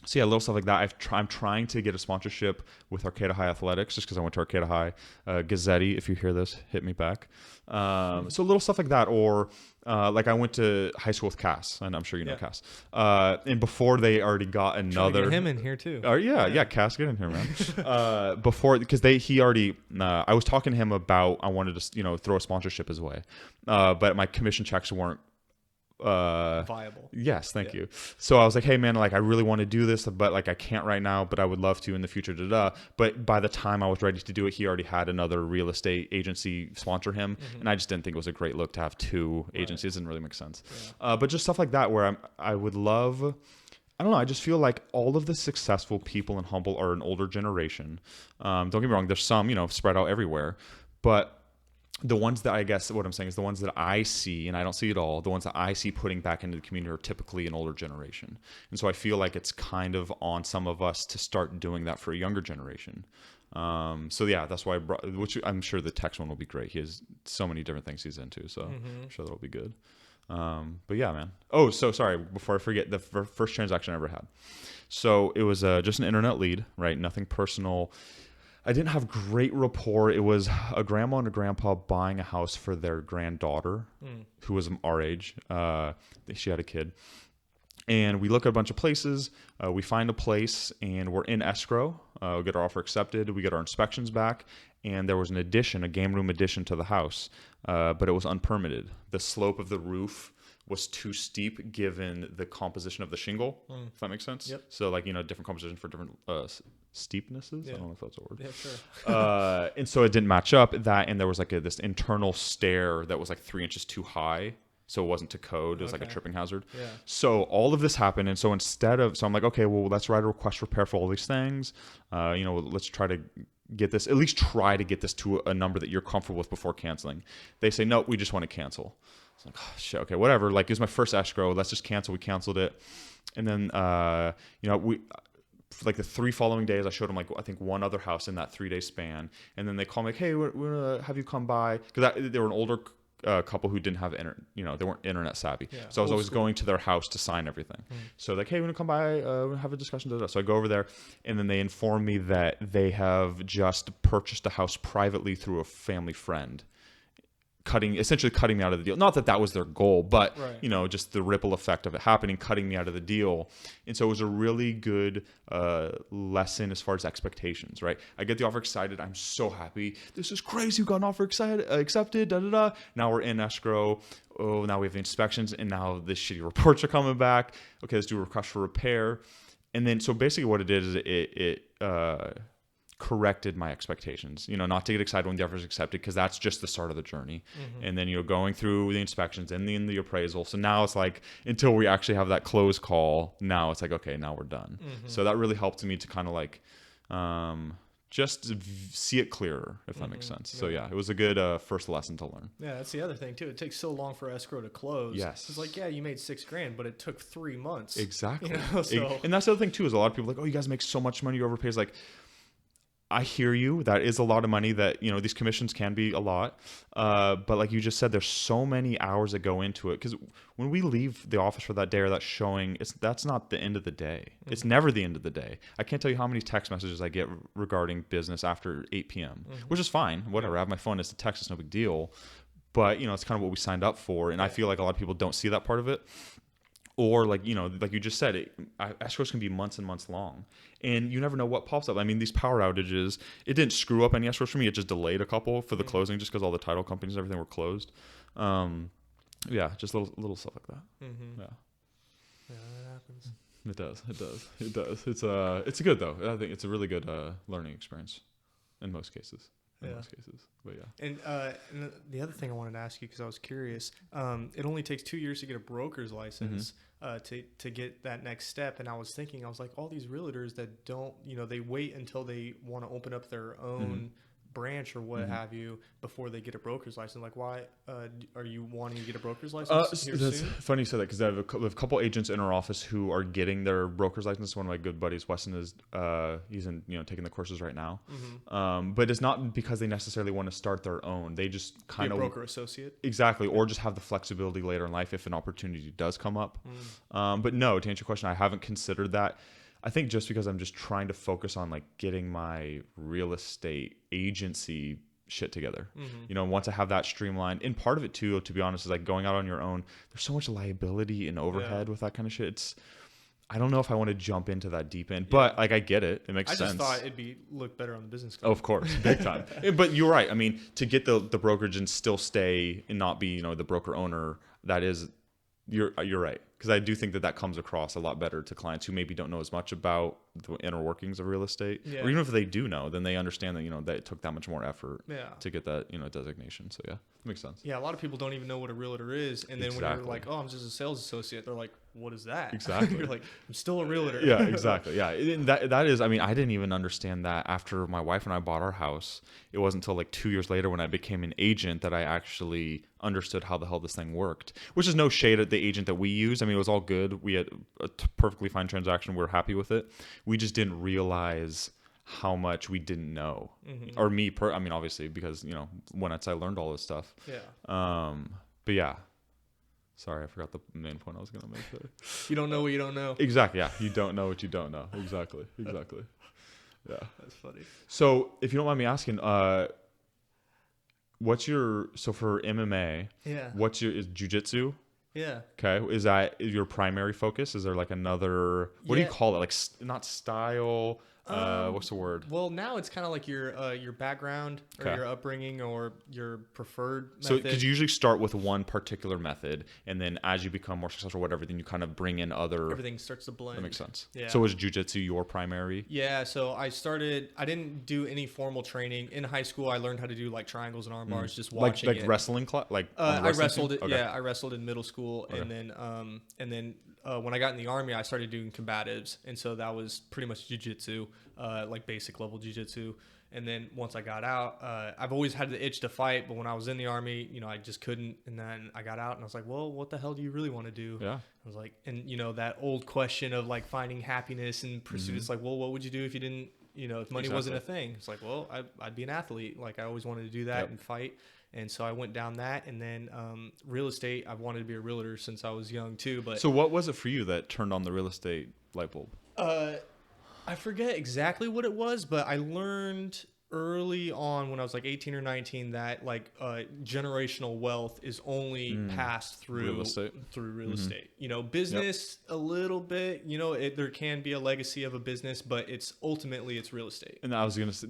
So yeah, little stuff like that. I'm trying to get a sponsorship with Arcata High Athletics, just because I went to Arcata High. Gazzetti, if you hear this, hit me back. So little stuff like that, or like I went to high school with Cass, and I'm sure you know Cass. And before they already got another. Get him in here too. Oh yeah, Cass, get in here, man. Before, because he already. I was talking to him about I wanted to throw a sponsorship his way, but my commission checks weren't viable. Yes, thank you. So I was like, hey man, like I really want to do this, but like I can't right now, but I would love to in the future. But by the time I was ready to do it, he already had another real estate agency sponsor him, and I just didn't think it was a great look to have two agencies. It didn't really make sense. But just stuff like that where I would love. I don't know. I just feel like all of the successful people in Humboldt are an older generation. Don't get me wrong. There's some spread out everywhere, but the ones that I guess what I'm saying is the ones that I see, and I don't see it all, the ones that I see putting back into the community are typically an older generation. And so I feel like it's kind of on some of us to start doing that for a younger generation. So yeah, that's why I brought, which I'm sure the Tex one will be great. He has so many different things he's into, so I'm sure that'll be good. But yeah, man. Oh, so sorry, before I forget, the first transaction I ever had. So it was just an internet lead, right? Nothing personal. I didn't have great rapport. It was a grandma and a grandpa buying a house for their granddaughter, who was our age. She had a kid. And we look at a bunch of places. We find a place, and we're in escrow. We get our offer accepted. We get our inspections back. And there was an addition, a game room addition to the house, but it was unpermitted. The slope of the roof was too steep given the composition of the shingle, if that makes sense. Yep. So like, different composition for different steepnesses. I don't know if that's a word. Yeah, sure. And so it didn't match up that, and there was like this internal stair that was like 3 inches too high. So it wasn't to code. It was like a tripping hazard. Yeah. So all of this happened. And so I'm like, okay, well, let's write a request for repair for all these things. Let's try to get this, at least try to get this to a number that you're comfortable with before canceling. They say, no, we just want to cancel. It's like, oh, shit, okay, whatever. Like, it was my first escrow. Let's just cancel. We canceled it. And then, like the 3 following days, I showed them like, I think one other house in that 3-day span. And then they call me like, hey, we're going to have you come by. Because they were an older couple who didn't have they weren't internet savvy. Yeah, so I was always going to their house to sign everything. So like, hey, we're gonna come by, have a discussion. So I go over there, and then they inform me that they have just purchased a house privately through a family friend, essentially cutting me out of the deal. Not that was their goal, but Right. you know, just the ripple effect of it happening, cutting me out of the deal. And so it was a really good lesson as far as expectations, right? I get the offer excited. I'm so happy. This is crazy. We got an offer accepted. Da da da. Now we're in escrow. Oh, now we have the inspections, and now the shitty reports are coming back. Okay, let's do a request for repair. And then, so basically what it did is it corrected my expectations, you know, not to get excited when the offer is accepted, because that's just the start of the journey. And then you're going through the inspections and then the appraisal. So now it's like, until we actually have that close call, now it's like, okay, now we're done. So that really helped me to kind of like just see it clearer, if that makes sense. So yeah, it was a good first lesson to learn. Yeah, that's the other thing too. It takes so long for escrow to close. Yes. It's like, yeah, you made $6,000, but it took 3 months. Exactly. You know, so. And that's the other thing too, is a lot of people are like, oh, you guys make so much money, you overpay. It's like, I hear you. That is a lot of money. That, you know, these commissions can be a lot. But like you just said, there's so many hours that go into it. Because when we leave the office for that day or that showing, that's not the end of the day. It's never the end of the day. I can't tell you how many text messages I get regarding business after 8 p.m., which is fine. Whatever. I have my phone. It's a text. It's no big deal. But, you know, it's kind of what we signed up for. And I feel like a lot of people don't see that part of it. Or like, you know, like you just said, escrows can be months and months long, and you never know what pops up. I mean, these power outages, it didn't screw up any escrows for me. It just delayed a couple for the closing, just because all the title companies and everything were closed. Yeah, just little stuff like that. Yeah. Yeah, that happens. It does. It's good though. I think it's a really good learning experience in most cases. But yeah. And the other thing I wanted to ask you, because I was curious, it only takes 2 years to get a broker's license, to get that next step. And I was thinking, I was like, all these realtors that don't, you know, they wait until they want to open up their own branch or what have you before they get a broker's license. Like, why are you wanting to get a broker's license here that's soon? funny you said that, because I have a couple agents in our office who are getting their broker's license. One of my good buddies, Weston, is he's in, you know, taking the courses right now. But it's not because they necessarily want to start their own. They just kind of broker associate. Exactly, or just have the flexibility later in life if an opportunity does come up. But no, to answer your question, I haven't considered that. I think just because I'm just trying to focus on like getting my real estate agency shit together. You know, once I have that streamlined, and part of it too, to be honest, is like going out on your own. There's so much liability and overhead with that kind of shit. I don't know if I want to jump into that deep end, but like I get it. It makes sense. I just thought it'd look better on the business card. Oh, of course, big time. But you're right. I mean, to get the brokerage and still stay and not be, you know, the broker owner, that is, you're right. Because I do think that comes across a lot better to clients who maybe don't know as much about the inner workings of real estate. Or even if they do know, then they understand that, you know, that it took that much more effort to get that, you know, designation. So yeah, it makes sense. Yeah, a lot of people don't even know what a realtor is. And then when you're like, oh, I'm just a sales associate, they're like, what is that? Exactly. You're like, I'm still a realtor. Yeah, exactly. Yeah. And that is, I mean, I didn't even understand that after my wife and I bought our house. It wasn't until like 2 years later when I became an agent that I actually understood how the hell this thing worked, which is no shade at the agent that we use. I mean, it was all good. We had a perfectly fine transaction. We were happy with it. We just didn't realize how much we didn't know, or me. I mean, obviously, because, you know, once I learned all this stuff. Yeah. But yeah. Sorry, I forgot the main point I was going to make there. You don't know what you don't know. Exactly. Yeah. You don't know what you don't know. Exactly. Yeah. That's funny. So if you don't mind me asking, so for MMA, is jiu-jitsu? Yeah. Okay. Is that your primary focus? Is there like another, what do you call it? Like not style, what's the word? Well, now it's kind of like your background or your upbringing or your preferred method. So could you usually start with one particular method, and then as you become more successful or whatever, then you kind of bring in other... Everything starts to blend. That makes sense. Yeah. So was jiu-jitsu your primary? Yeah. So I didn't do any formal training. In high school, I learned how to do like triangles and arm bars, just watching like wrestling class? Like I wrestled it. Okay. Yeah. I wrestled in middle school. Okay. And then when I got in the Army, I started doing combatives. And so that was pretty much jiu-jitsu, like basic level jiu-jitsu. And then once I got out, I've always had the itch to fight. But when I was in the Army, you know, I just couldn't. And then I got out and I was like, well, what the hell do you really want to do? Yeah. I was like, and you know, that old question of like finding happiness and pursuit. It's like, well, what would you do if you didn't, you know, if money wasn't a thing? It's like, well, I'd be an athlete. Like I always wanted to do that and fight. And so I went down that, and then real estate. I've wanted to be a realtor since I was young too. But so what was it for you that turned on the real estate light bulb? I forget exactly what it was, but I learned early on when I was like 18 or 19 that like generational wealth is only passed through real estate. You know, business a little bit, you know, there can be a legacy of a business, but it's ultimately it's real estate. And I was going to say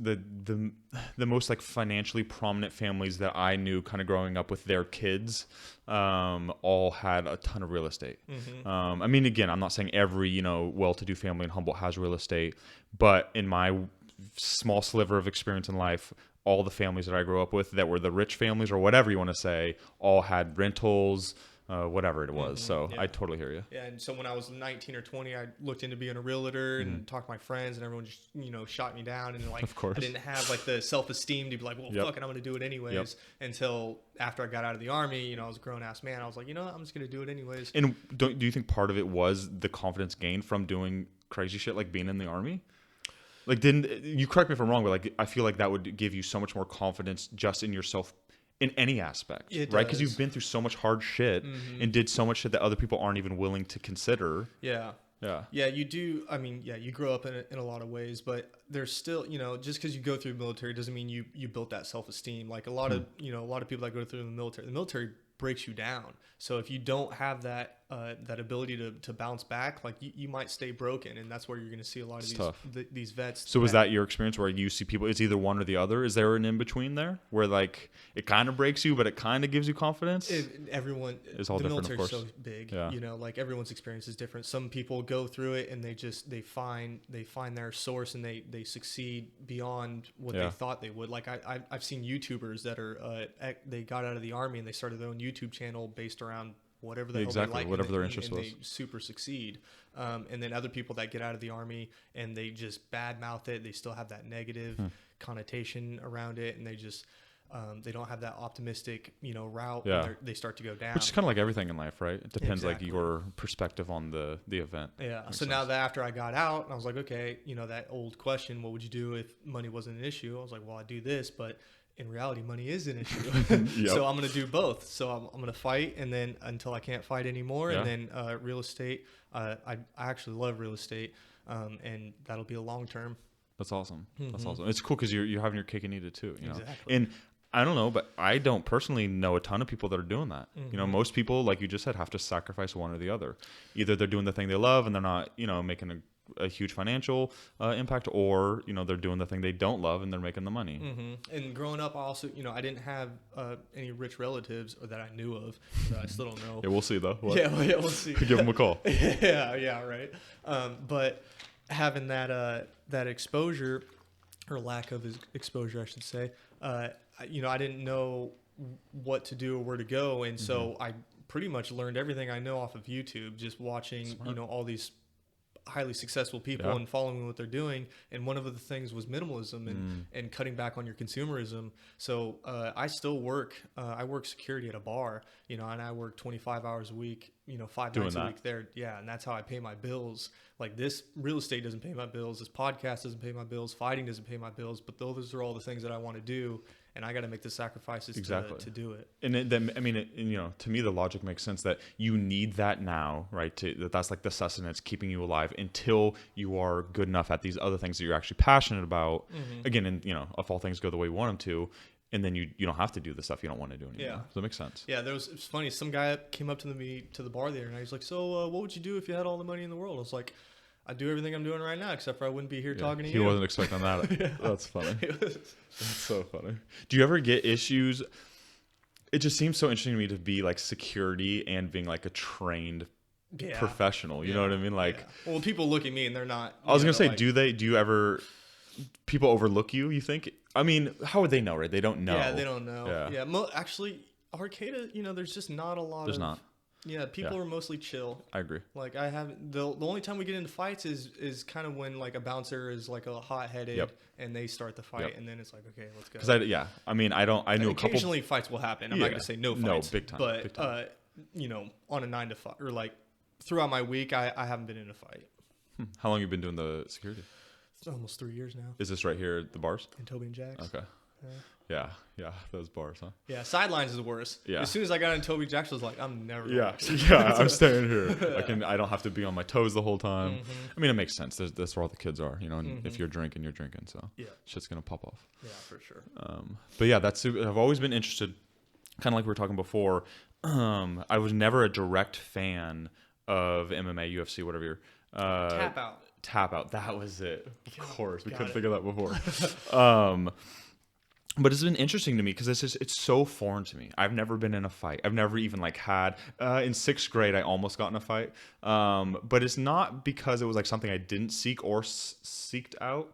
the most like financially prominent families that I knew kind of growing up with their kids all had a ton of real estate. I mean, again, I'm not saying every, you know, well-to-do family in Humboldt has real estate, but in my small sliver of experience in life, all the families that I grew up with that were the rich families or whatever you want to say, all had rentals, whatever it was. So I totally hear you. Yeah. And so when I was 19 or 20, I looked into being a realtor and talked to my friends, and everyone just, you know, shot me down. And like, of course, I didn't have like the self-esteem to be like, well, fuck it, I'm going to do it anyways. Until after I got out of the Army, you know, I was a grown ass man. I was like, you know what? I'm just going to do it anyways. And do you think part of it was the confidence gained from doing crazy shit like being in the Army? Like, didn't you, correct me if I'm wrong, but like, I feel like that would give you so much more confidence just in yourself in any aspect, right? Because you've been through so much hard shit and did so much shit that other people aren't even willing to consider. Yeah, you do. I mean, you grow up in a lot of ways, but there's still, you know, just because you go through the military doesn't mean you built that self-esteem. Like a lot of, you know, a lot of people that go through the military breaks you down. So if you don't have that that ability to bounce back, like you might stay broken, and that's where you're going to see a lot of these vets. So was that your experience where you see people, it's either one or the other? Is there an in between there where like it kind of breaks you, but it kind of gives you confidence? Everyone is all different, of course. So big, you know, like everyone's experience is different. Some people go through it and they find their source, and they succeed beyond what they thought they would. Like I've seen YouTubers that are they got out of the Army and they started their own YouTube channel based around whatever the hell they like, whatever their interest was. They super succeed. And then other people that get out of the Army and they just badmouth it. They still have that negative connotation around it, and they just they don't have that optimistic, you know, route. When they start to go down. Which is kind of like everything in life, right? It depends like your perspective on the event. Yeah. So now that after I got out, I was like, okay, you know, that old question, what would you do if money wasn't an issue? I was like, well, I'd do this, but in reality, money is an issue. So I'm going to do both. So I'm going to fight, and then until I can't fight anymore. And then real estate, I actually love real estate, and that'll be a long term. That's awesome. That's awesome. It's cool because you're having your cake and eat it too. You know? And I don't know, but I don't personally know a ton of people that are doing that. You know, most people, like you just said, have to sacrifice one or the other. Either they're doing the thing they love and they're not, you know, making a huge financial impact, or, you know, they're doing the thing they don't love and they're making the money. And growing up, I also, you know, I didn't have any rich relatives or that I knew of. That I still don't know. Yeah, we'll see though. Yeah, we'll see. Give them a call. yeah, right. But having that exposure, or lack of exposure, I should say, you know, I didn't know what to do or where to go, and so I pretty much learned everything I know off of YouTube, just watching, you know, all these highly successful people and following what they're doing. And one of the things was minimalism and cutting back on your consumerism. So I still work. I work security at a bar, you know, and I work 25 hours a week, you know, 5 nights a week there. Yeah. And that's how I pay my bills. Like, this real estate doesn't pay my bills. This podcast doesn't pay my bills. Fighting doesn't pay my bills. But those are all the things that I want to do. And I got to make the sacrifices to do it. And then, I mean, you know, to me, the logic makes sense that you need that now, right? That's like the sustenance keeping you alive until you are good enough at these other things that you're actually passionate about. Again, and, you know, if all things go the way you want them to, and then you don't have to do the stuff you don't want to do anymore. Yeah. So that makes sense. Yeah, it's funny. Some guy came up to the bar there, and he's like, so what would you do if you had all the money in the world? I was like, I'd do everything I'm doing right now, except for I wouldn't be here talking to you. He wasn't expecting that. That's funny. That's so funny. Do you ever get issues? It just seems so interesting to me to be like security and being like a trained professional. You know what I mean? Like, well, people look at me and they're not. I was gonna say, like, do you ever? People overlook you? You think? I mean, how would they know? Right? They don't know. Yeah, they don't know. Yeah. Actually, Arcata, you know, there's just not a lot. There's not. Yeah, people are mostly chill. I agree. Like, I haven't. The only time we get into fights is kind of when like a bouncer is like a hot-headed and they start the fight, and then it's like, okay, let's go. Because I knew a couple. Occasionally fights will happen. I'm not gonna say no fights. No, big time. But big time. You know, on a 9 to 5 or like throughout my week, I haven't been in a fight. How long have you been doing the security? It's almost 3 years now. Is this right here at the bars? In Toby and Jack's. Okay. Yeah, those bars, huh? Yeah, sidelines is the worst. Yeah. As soon as I got in Toby Jackson, I was like, I'm never. I'm staying here. I don't have to be on my toes the whole time. I mean, it makes sense. That's where all the kids are, and if you're drinking, you're drinking. So shit's gonna pop off. Yeah, for sure. But yeah, I've always been interested, kind of like we were talking before. I was never a direct fan of MMA, UFC, whatever you're. Tap out. That was it. Of course, we couldn't think of that before. But it's been interesting to me because it's so foreign to me. I've never been in a fight. I've never even had in 6th grade I almost got in a fight. But it's not because it was something I didn't seek or seeked out.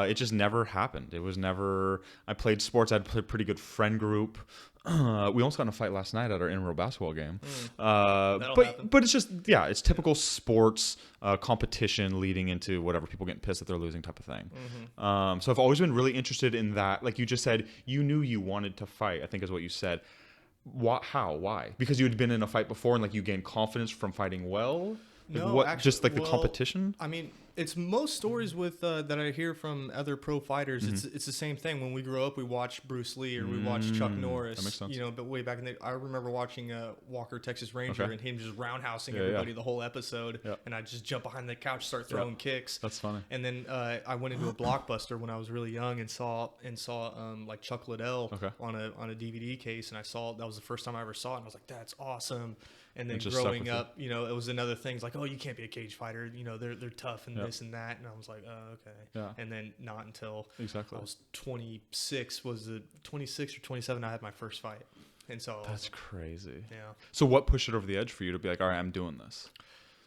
It just never happened. It was never. I played sports. I had a pretty good friend group. We almost got in a fight last night at our intramural basketball game. But it's just it's typical sports competition leading into whatever, people getting pissed that they're losing type of thing. So I've always been really interested in that. Like you just said, you knew you wanted to fight, I think is what you said. How? Why? Because you had been in a fight before and you gained confidence from fighting well? No, actually, just the competition? I mean, it's most stories with that I hear from other pro fighters. It's the same thing. When we grow up, we watch Bruce Lee or we watch Chuck Norris. That makes sense. But way back in I remember watching Walker Texas Ranger and him just roundhousing everybody the whole episode. And I just jump behind the couch, start throwing kicks. That's funny. And then I went into a Blockbuster when I was really young and saw Chuck Liddell on a DVD case, and that was the first time I ever saw it, and I was like, that's awesome. And then growing up, it was another thing. It's like, oh, you can't be a cage fighter. They're tough and this and that. And I was like, oh, okay. Yeah. And then not until I was 26, 26 or 27, I had my first fight. And so that's crazy. Yeah. So what pushed it over the edge for you to be like, all right, I'm doing this?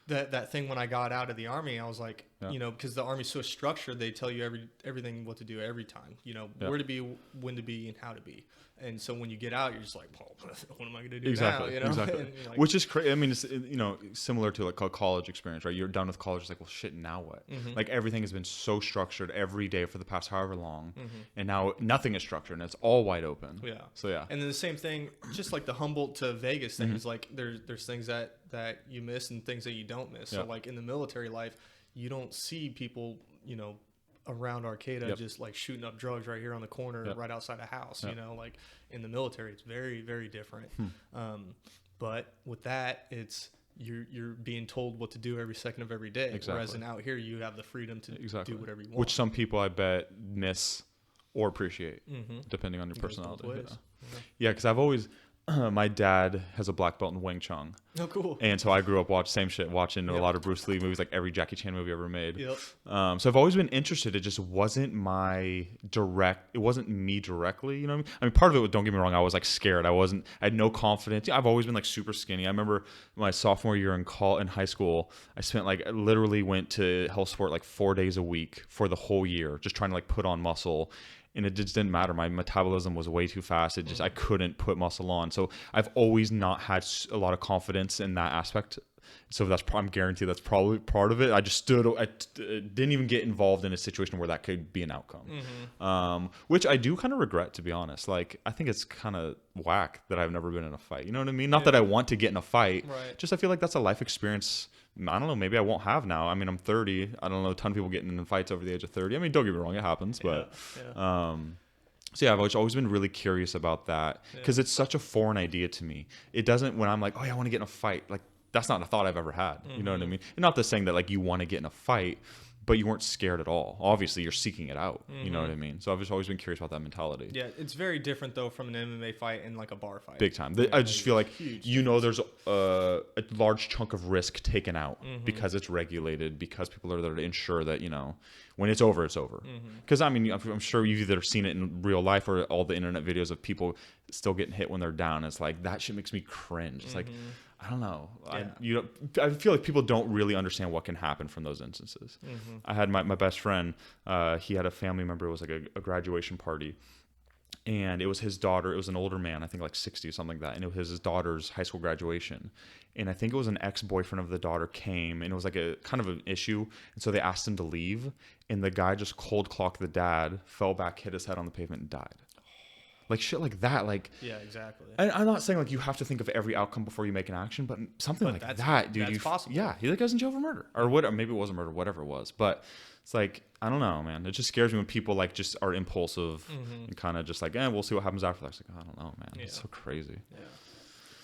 That thing when I got out of the Army, I was like, because the Army's so structured, they tell you everything what to do every time. Where to be, when to be, and how to be. And so when you get out, you're just like, well, what am I going to do now? Exactly. Which is crazy. I mean, it's similar to a college experience, right? You're done with college. It's like, well, shit, now what? Everything has been so structured every day for the past however long, and now nothing is structured, and it's all wide open. Yeah. So yeah. And then the same thing, just like the Humboldt to Vegas thing, is like there's things that you miss and things that you don't miss. So like in the military life, you don't see people, around Arcata just shooting up drugs right here on the corner right outside a house. Like in the military, it's very, very different. But with that, it's you're being told what to do every second of every day. Whereas out here, you have the freedom to do whatever you want. Which some people, I bet, miss or appreciate, depending on your personality. Yeah, because I've always... my dad has a black belt in Wing Chun. Oh, cool. And so I grew up watching a lot of Bruce Lee movies, like every Jackie Chan movie ever made. Yep. So I've always been interested. It just wasn't it wasn't me directly, you know what I mean? Part of it, don't get me wrong, I was scared. I had no confidence. I've always been super skinny. I remember my sophomore year in high school, I spent literally went to health sport 4 days a week for the whole year, just trying to put on muscle. And it just didn't matter. My metabolism was way too fast. I couldn't put muscle on. So I've always not had a lot of confidence in that aspect. So I'm guaranteed that's probably part of it. I just didn't even get involved in a situation where that could be an outcome, which I do kind of regret, to be honest. I think it's kind of whack that I've never been in a fight. You know what I mean? Not that I want to get in a fight. Right. Just I feel like that's a life experience. I don't know. Maybe I won't have now. I mean, I'm 30. I don't know a ton of people getting in fights over the age of 30. I mean, don't get me wrong, it happens, but so yeah, I've always been really curious about that because it's such a foreign idea to me. It doesn't, when I'm like, oh yeah, I want to get in a fight. That's not a thought I've ever had. You know what I mean? And not the saying that you want to get in a fight, but you weren't scared at all. Obviously, you're seeking it out. You know what I mean? So I've just always been curious about that mentality. Yeah, it's very different though from an MMA fight and a bar fight. Big time. I just feel like there's a large chunk of risk taken out because it's regulated, because people are there to ensure that when it's over, it's over. Because I mean, I'm sure you've either seen it in real life or all the internet videos of people still getting hit when they're down. It's that shit makes me cringe. It's I don't know. Yeah. I feel like people don't really understand what can happen from those instances. I had my best friend. He had a family member. It was a graduation party, and it was his daughter. It was an older man, I think 60, something like that. And it was his daughter's high school graduation. And I think it was an ex-boyfriend of the daughter came, and it was a kind of an issue. And so they asked him to leave, and the guy just cold clocked the dad, fell back, hit his head on the pavement, and died. Shit like that. Yeah, exactly. I'm not saying you have to think of every outcome before you make an action, but something that, dude. That's possible. Yeah, he goes in jail for murder or whatever. Maybe it wasn't murder, whatever it was. But it's like, I don't know, man. It just scares me when people like just are impulsive and kind of just like, we'll see what happens after that. It's like, I don't know, man. It's so crazy.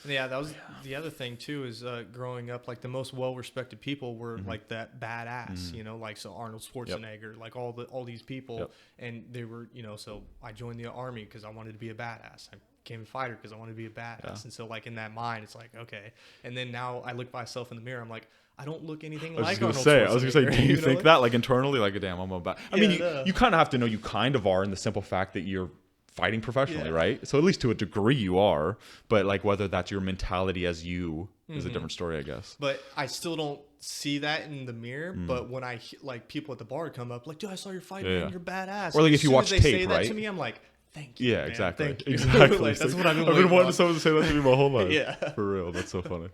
Yeah, that was the other thing too, is growing up, like the most well-respected people were like that badass, you know, like so Arnold Schwarzenegger, like all these people, and they were, you know, so I joined the army because I wanted to be a badass. I became a fighter because I wanted to be a badass, and so like in that mind, it's like, okay, and then now I look myself in the mirror, I'm like, I don't look anything like Arnold Schwarzenegger. I was gonna say, do you think that like internally, like, damn, I'm a bad? I mean, you kind of have to know you kind of are in the simple fact that you're fighting professionally, right? So at least to a degree you are, but like whether that's your mentality as you is a different story, I guess. But I still don't see that in the mirror. But when I like people at the bar come up like, dude, I saw your fight, man, you're badass. Or like if you watch tape, say right? That to me, I'm like, thank you. Yeah, man. exactly. Thank you. Exactly. Like, that's what I've been wanting someone to say that to me my whole life. Yeah, for real. That's so funny.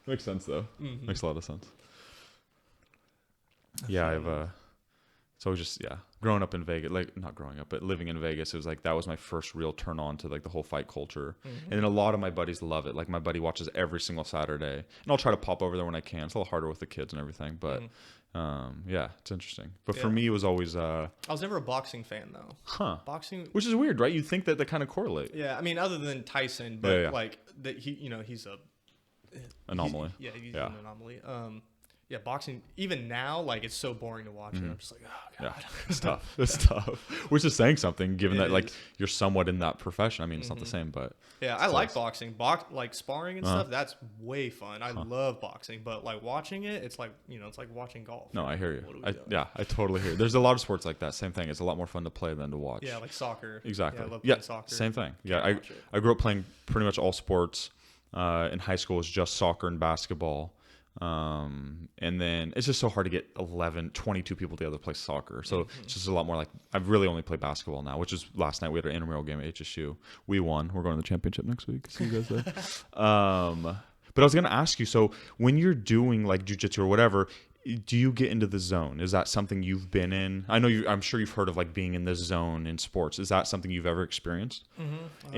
Makes sense though. Makes a lot of sense. Yeah, I've so just growing up in Vegas, like not growing up, but living in Vegas, it was like that was my first real turn on to like the whole fight culture. And then a lot of my buddies love it. Like my buddy watches every single Saturday, and I'll try to pop over there when I can. It's a little harder with the kids and everything, but it's interesting. But for me, it was always I was never a boxing fan though. Boxing, which is weird, right? You'd think that they kind of correlate. Yeah, I mean, other than Tyson, but like that he's a anomaly. He's an anomaly. Yeah, boxing, even now, like, it's so boring to watch it. I'm just like, oh, God. Yeah, it's tough. It's tough. Which is saying something, given that, like, you're somewhat in that profession. I mean, it's not the same, but... Yeah, I like boxing. Like, sparring and stuff, that's way fun. I love boxing. But, like, watching it, it's like, you know, it's like watching golf. No, I hear you. I totally hear you. There's a lot of sports like that. Same thing. It's a lot more fun to play than to watch. Yeah, like soccer. Exactly. Yeah, I love playing soccer. Same thing. Yeah, I grew up playing pretty much all sports. In high school, it was just soccer and basketball. And then it's just so hard to get 22 people together to play soccer. So it's just a lot more like, I've really only played basketball now, which is last night we had an intramural game at HSU. We won. We're going to the championship next week. See you guys there. But I was going to ask you, so when you're doing like jiu-jitsu or whatever, do you get into the zone? Is that something you've been in? I'm sure you've heard of like being in the zone in sports. Is that something you've ever experienced?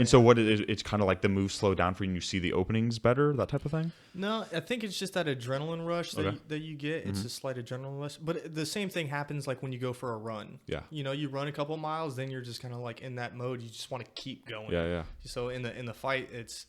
So what it's kind of like the moves slow down for you and you see the openings better, that type of thing? No, I think it's just that adrenaline rush that you get. It's a slight adrenaline rush. But the same thing happens like when you go for a run. Yeah. You know, you run a couple miles, then you're just kind of like in that mode. You just want to keep going. Yeah. So in the fight, it's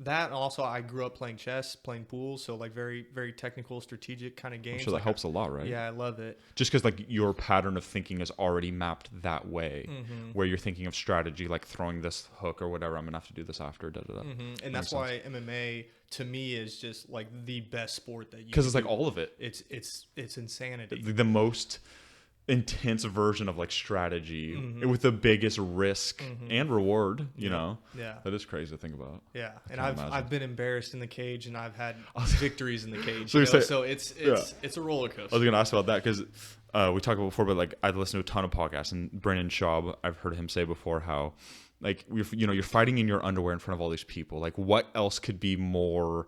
that, and also I grew up playing chess, playing pool, so like very, very technical, strategic kind of games. I'm sure that helps a lot, right? Yeah, I love it. Just because like your pattern of thinking is already mapped that way, where you're thinking of strategy, like throwing this hook or whatever, I'm gonna have to do this after. And that's why MMA to me is just like the best sport that you. Because it's like all of it. It's insanity. The most intense version of like strategy with the biggest risk and reward, you know. That is crazy to think about. And I've been embarrassed in the cage and I've had victories in the cage, so it's a roller coaster. I was gonna ask about that because we talked about before, but like I've listened to a ton of podcasts, and Brennan Schaub, I've heard him say before how like you're fighting in your underwear in front of all these people. Like what else could be more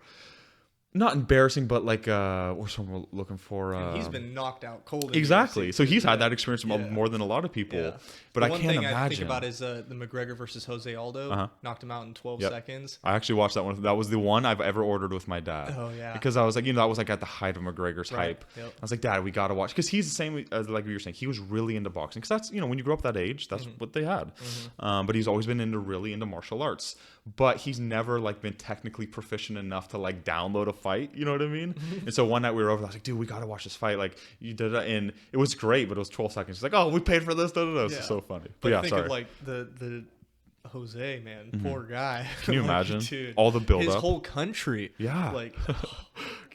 not embarrassing, but like what's someone looking for? He's been knocked out cold. Exactly. So he's had that experience more than a lot of people. But I can't imagine. One thing I think about is the McGregor versus Jose Aldo. Knocked him out in 12 seconds. I actually watched that one. That was the one I've ever ordered with my dad. Oh yeah. Because I was like, that was like at the height of McGregor's hype. I was like, Dad, we gotta watch, because he's the same as like you were saying. He was really into boxing, because that's when you grow up that age, that's what they had. But he's always been really into martial arts. But he's never like been technically proficient enough to like download a fight. You know what I mean? And so one night we were over, I was like, dude, we gotta watch this fight. Like you did it, and it was great, but it was 12 seconds. He's like, oh, we paid for this. It's so funny. But yeah, sorry. Like the Jose, man, poor guy. Can you like, imagine dude, all the build his up? whole country. Yeah, like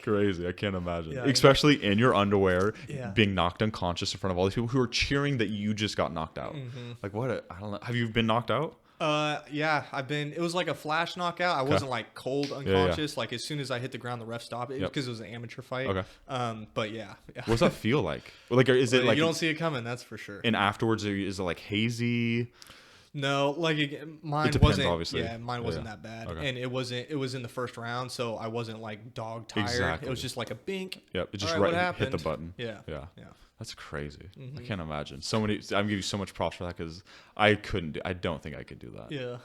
crazy. I can't imagine, especially in your underwear, being knocked unconscious in front of all these people who are cheering that you just got knocked out. Like what? I don't know. Have you been knocked out? Yeah, it was like a flash knockout. I wasn't like cold unconscious. Like as soon as I hit the ground, the ref stopped it because it was an amateur fight. Okay. But yeah. What does that feel like? Like, is it like you don't see it coming? That's for sure. And afterwards, is it like hazy? No, like mine wasn't. Obviously. Yeah, mine wasn't that bad, and it wasn't. It was in the first round, so I wasn't like dog tired. Exactly. It was just like a bink. Yep. It just hit the button. Yeah. That's crazy. I can't imagine. I'm giving you so much props for that, because I don't think I could do that. Yeah.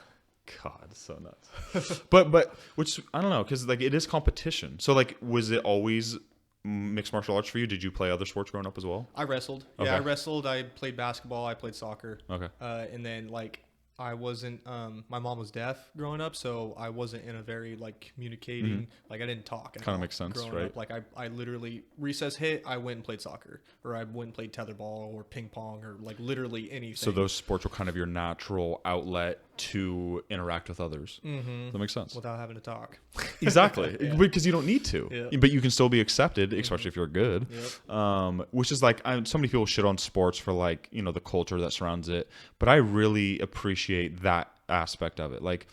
God, so nuts. but which I don't know, because like it is competition. So like, was it always mixed martial arts for you? Did you play other sports growing up as well? I wrestled. Okay. Yeah, I wrestled. I played basketball. I played soccer. Okay. And then like I wasn't. My mom was deaf growing up, so I wasn't in a very like communicating. Like I didn't talk. Kind of makes sense, growing right? up. Like I literally recess hit. I went and played soccer, or I went and played tetherball or ping pong, or like literally anything. So those sports were kind of your natural outlet to interact with others. That makes sense. Without having to talk. Exactly. Because you don't need to. Yeah. But you can still be accepted, especially if you're good. Yep. Which is like, so many people shit on sports for like, you know, the culture that surrounds it. But I really appreciate that aspect of it. Like,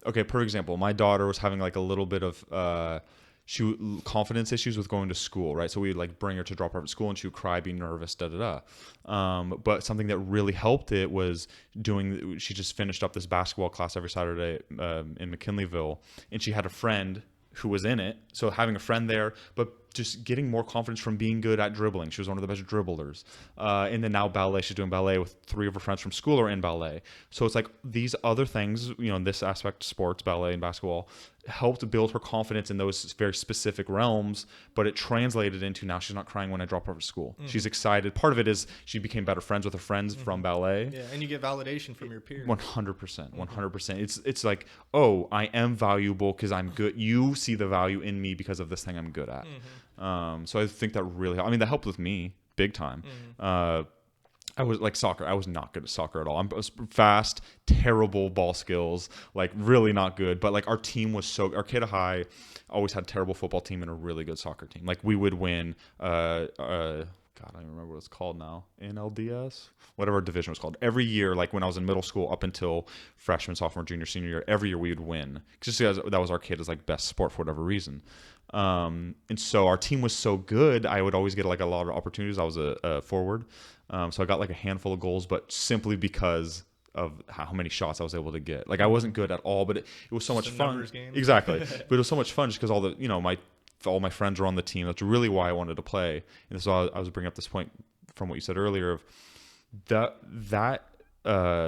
okay, for example, my daughter was having like a little bit of confidence issues with going to school, right? So we would like bring her to drop her off at school and she would cry, be nervous, but something that really helped it was she just finished up this basketball class every Saturday in McKinleyville, and she had a friend who was in it. So having a friend there, but just getting more confidence from being good at dribbling. She was one of the best dribblers. And then now ballet, she's doing ballet with 3 of her friends from school are in ballet. So it's like these other things, you know, in this aspect, sports, ballet and basketball, helped build her confidence in those very specific realms, but it translated into now she's not crying when I drop her off at school. She's excited. Part of it is she became better friends with her friends from ballet. Yeah, and you get validation from your peers. 100%. 100%. It's like, oh, I am valuable because I'm good. You see the value in me because of this thing I'm good at. So I think that really helped. I mean, that helped with me big time. I was like soccer. I was not good at soccer at all. I was fast, terrible ball skills, like really not good. But like our team was our kid high always had a terrible football team and a really good soccer team. Like we would win, God, I don't even remember what it's called now. NLDS, whatever division was called. Every year, like when I was in middle school up until freshman, sophomore, junior, senior year, every year we would win. Just because that was our kid as like best sport for whatever reason. And so our team was so good, I would always get like a lot of opportunities. I was a forward. So I got like a handful of goals, but simply because of how many shots I was able to get. Like I wasn't good at all, but it was so much fun. Exactly. But it was so much fun just because all my friends were on the team. That's really why I wanted to play. And so I was bringing up this point from what you said earlier of that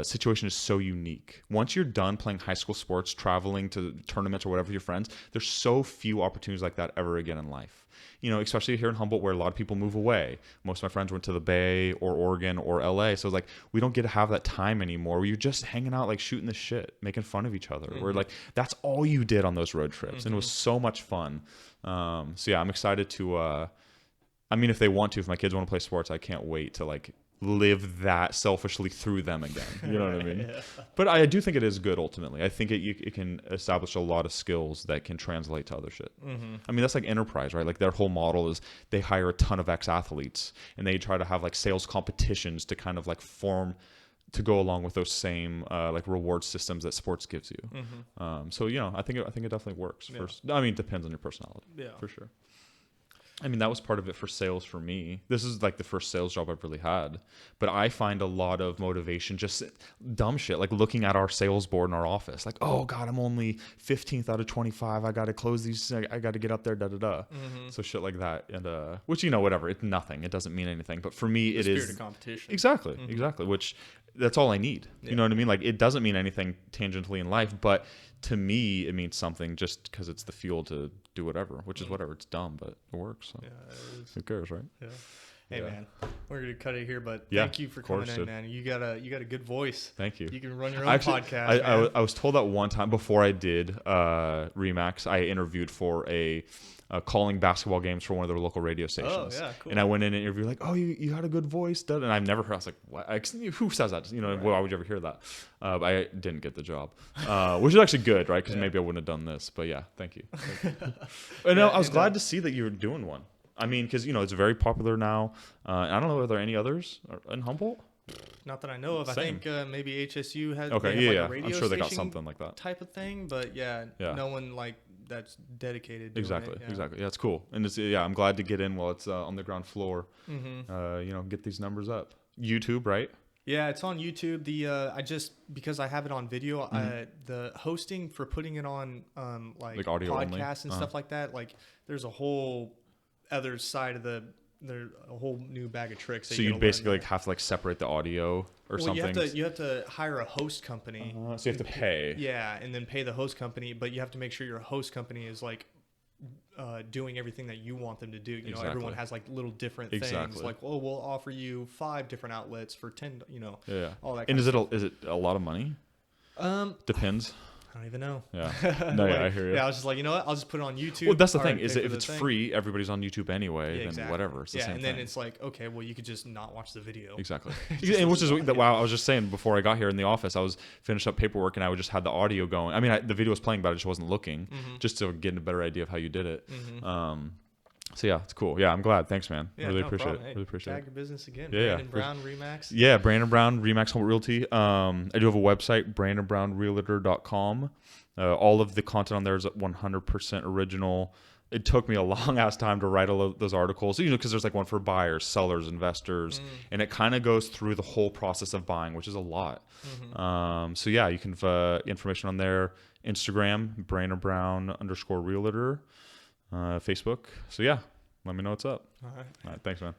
situation is so unique. Once you're done playing high school sports, traveling to tournaments or whatever with your friends, there's so few opportunities like that ever again in life. You know, especially here in Humboldt where a lot of people move away. Most of my friends went to the Bay or Oregon or LA. So it's like, we don't get to have that time anymore. You're just hanging out, like shooting the shit, making fun of each other. Where like, that's all you did on those road trips. And it was so much fun. So yeah, I'm excited to, I mean, if my kids want to play sports, I can't wait to like live that selfishly through them again. You know what I mean? Yeah. But I do think it is good ultimately. I think it can establish a lot of skills that can translate to other shit. I mean, that's like enterprise, right? Like their whole model is they hire a ton of ex-athletes and they try to have like sales competitions to kind of like form to go along with those same like reward systems that sports gives you. So, you know, I think it definitely works. Yeah. I mean, it depends on your personality. Yeah, for sure. I mean, that was part of it for sales for me. This is like the first sales job I've really had. But I find a lot of motivation, just dumb shit, like looking at our sales board in our office. Like, oh, God, I'm only 15th out of 25. I got to close these. I got to get up there, da-da-da. So shit like that. And which, you know, whatever. It's nothing. It doesn't mean anything. But for me, it is. Spirit of competition. Exactly. Exactly. Which, that's all I need. You know what I mean? Like, it doesn't mean anything tangentially in life. But to me, it means something just because it's the fuel to do whatever, which is whatever. It's dumb, but it works. So. Yeah, who cares, right? Yeah. Hey man, we're gonna cut it here, but thank you for coming in, man. You got a good voice. Thank you. You can run your own podcast. I was told that one time before I did Remax, I interviewed for a calling basketball games for one of their local radio stations. Oh yeah, cool. And I went in and interviewed like, oh, you had a good voice, and I've never heard. I was like, what? Who says that? You know, right. Why would you ever hear that? But I didn't get the job, which is actually good, right? Because maybe I wouldn't have done this. But yeah, thank you. And I was glad to see that you were doing one. I mean, because, you know, it's very popular now. I don't know, are there any others in Humboldt? Not that I know of. Same. I think maybe HSU has a radio I'm sure they got something like that type of thing, but no one like that's dedicated to exactly it. Exactly. Yeah, it's cool. And it's I'm glad to get in while it's on the ground floor. You know, get these numbers up. YouTube, right? Yeah, it's on YouTube. Because I have it on video, the hosting for putting it on like audio podcasts and stuff like that, like there's a whole other side of there's a whole new bag of tricks. So you basically like have to like separate the audio or something. You have to hire a host company. So you have to pay. Yeah, and then pay the host company, but you have to make sure your host company is like doing everything that you want them to do. You know, Exactly. everyone has like little different things. Like, oh, we'll offer you 5 different outlets for 10. You know, Yeah. all that. And is it a lot of money? Depends. I don't even know. Yeah. No, like, yeah, I hear you. Yeah, I was just like, you know what? I'll just put it on YouTube. Well, that's the Or thing. Is pay if for it's the thing. free, everybody's on YouTube anyway. Yeah, then exactly. whatever. It's the same and thing. then it's like, okay, well, you could just not watch the video. Exactly. And which is wow. I was just saying before I got here in the office, I was finished up paperwork and I would just had the audio going. I mean, the video was playing, but I just wasn't looking, just to get a better idea of how you did it. So yeah, it's cool. Yeah, I'm glad. Thanks, man. Yeah, really no appreciate problem. it. Hey, Really appreciate tag it. your business again. Yeah, Brandon Brown Remax. Yeah, Brandon Brown Remax Humboldt Realty. I do have a website, brandonbrownrealtor.com. All of the content on there is 100% original. It took me a long ass time to write all of those articles, you know, because there's like one for buyers, sellers, investors, and it kind of goes through the whole process of buying, which is a lot. So yeah, you can information on there. Instagram, Brandon Brown _realtor. Facebook. So yeah, let me know what's up. All right. All right, thanks, man.